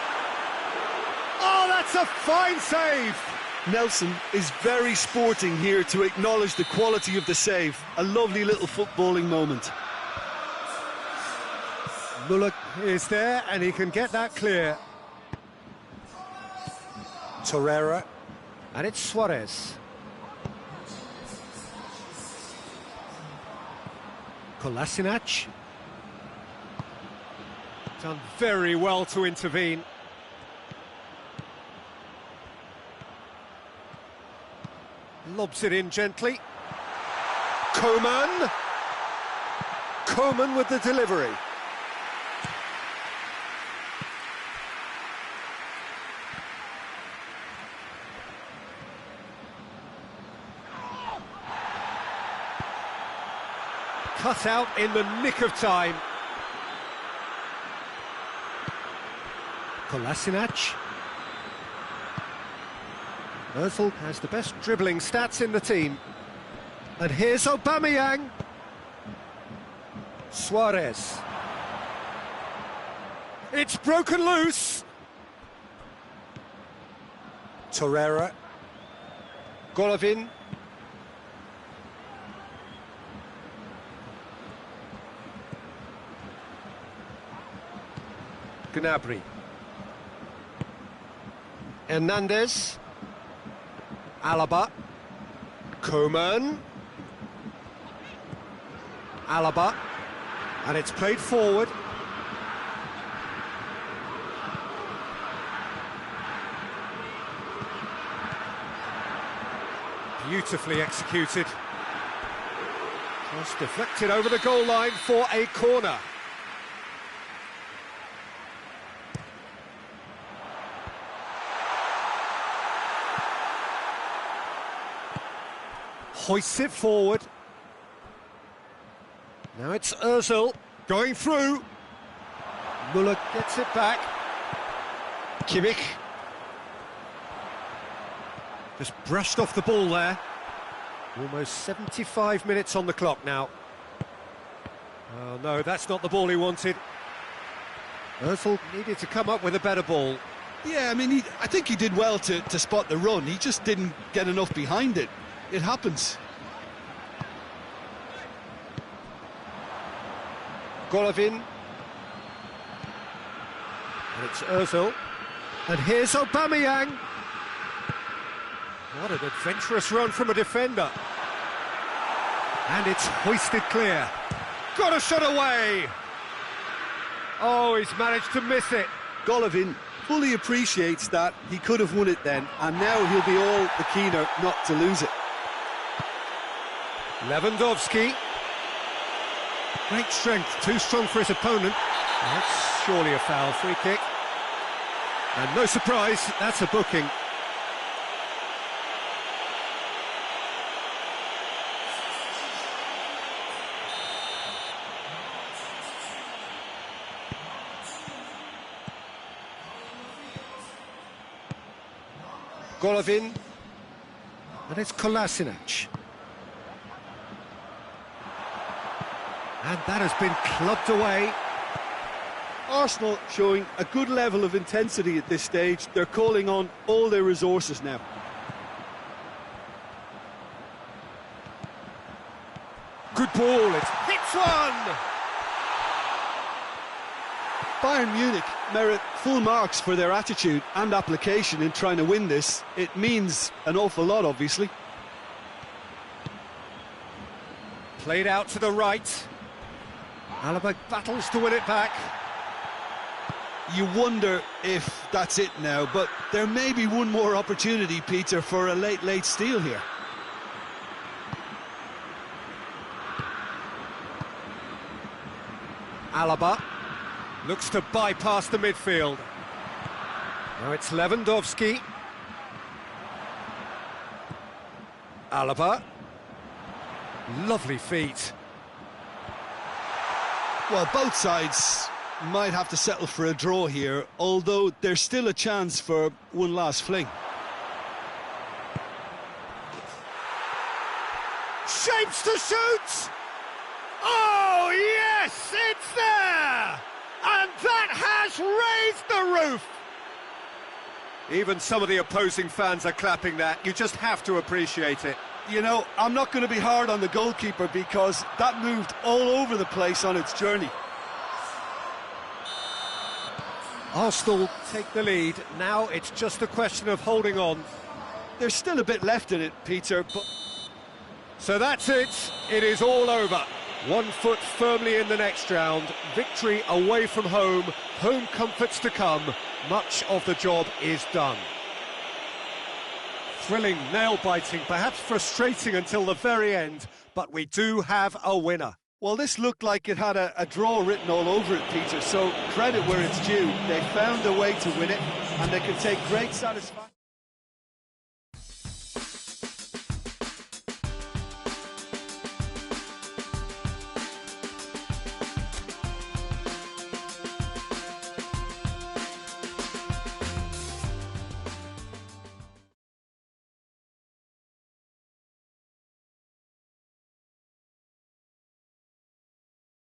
A: Oh, that's a fine save.
B: Nelson is very sporting here to acknowledge the quality of the save. A lovely little footballing moment.
A: Muller is there, and he can get that clear. Torreira, and it's Suarez. Kolasinac. Done very well to intervene. Lobs it in gently. Coman. Coman with the delivery. Cut out in the nick of time. Kolasinac. Ozil has the best dribbling stats in the team. And here's Aubameyang. Suarez. It's broken loose. Torreira. Golovin. Gnabry. Hernandez. Alaba. Coman. Alaba. And it's played forward. Beautifully executed. Just deflected over the goal line for a corner. Hoists it forward. Now it's Ozil going through. Muller gets it back. Kimmich. Just brushed off the ball there. Almost 75 minutes on the clock now. Oh no, that's not the ball he wanted. Ozil needed to come up with a better ball.
B: Yeah, I mean, I think he did well to spot the run. He just didn't get enough behind it. It happens.
A: Golovin. And it's Ozil. And here's Aubameyang. What an adventurous run from a defender. And it's hoisted clear. Got a shot away. Oh, he's managed to miss it.
C: Golovin fully appreciates that he could have won it then, and now he'll be all the keener not to lose it.
A: Lewandowski. Great strength, too strong for his opponent. That's surely a foul, free kick. And no surprise, that's a booking. Golovin. And it's Kolasinac. And that has been clubbed away.
C: Arsenal showing a good level of intensity at this stage. They're calling on all their resources now.
A: Good ball, it hits one!
C: Bayern Munich merit full marks for their attitude and application in trying to win this. It means an awful lot, obviously.
A: Played out to the right. Alaba battles to win it back.
B: You wonder if that's it now, but there may be one more opportunity, Peter, for a late steal here.
A: Alaba looks to bypass the midfield. Now it's Lewandowski. Alaba. Lovely feet.
B: Well, both sides might have to settle for a draw here, although there's still a chance for one last fling.
A: Shapes to shoot! Oh, yes, it's there! And that has raised the roof! Even some of the opposing fans are clapping that. You just have to appreciate it.
C: You know, I'm not going to be hard on the goalkeeper because that moved all over the place on its journey.
A: Arsenal take the lead. Now it's just a question of holding on.
C: There's still a bit left in it, Peter, but...
A: So that's it. It is all over. 1 foot firmly in the next round. Victory away from home. Home comforts to come. Much of the job is done. Thrilling, nail-biting, perhaps frustrating until the very end, but we do have a winner.
C: Well, this looked like it had a draw written all over it, Peter, so credit where it's due. They found a way to win it, and they can take great satisfaction.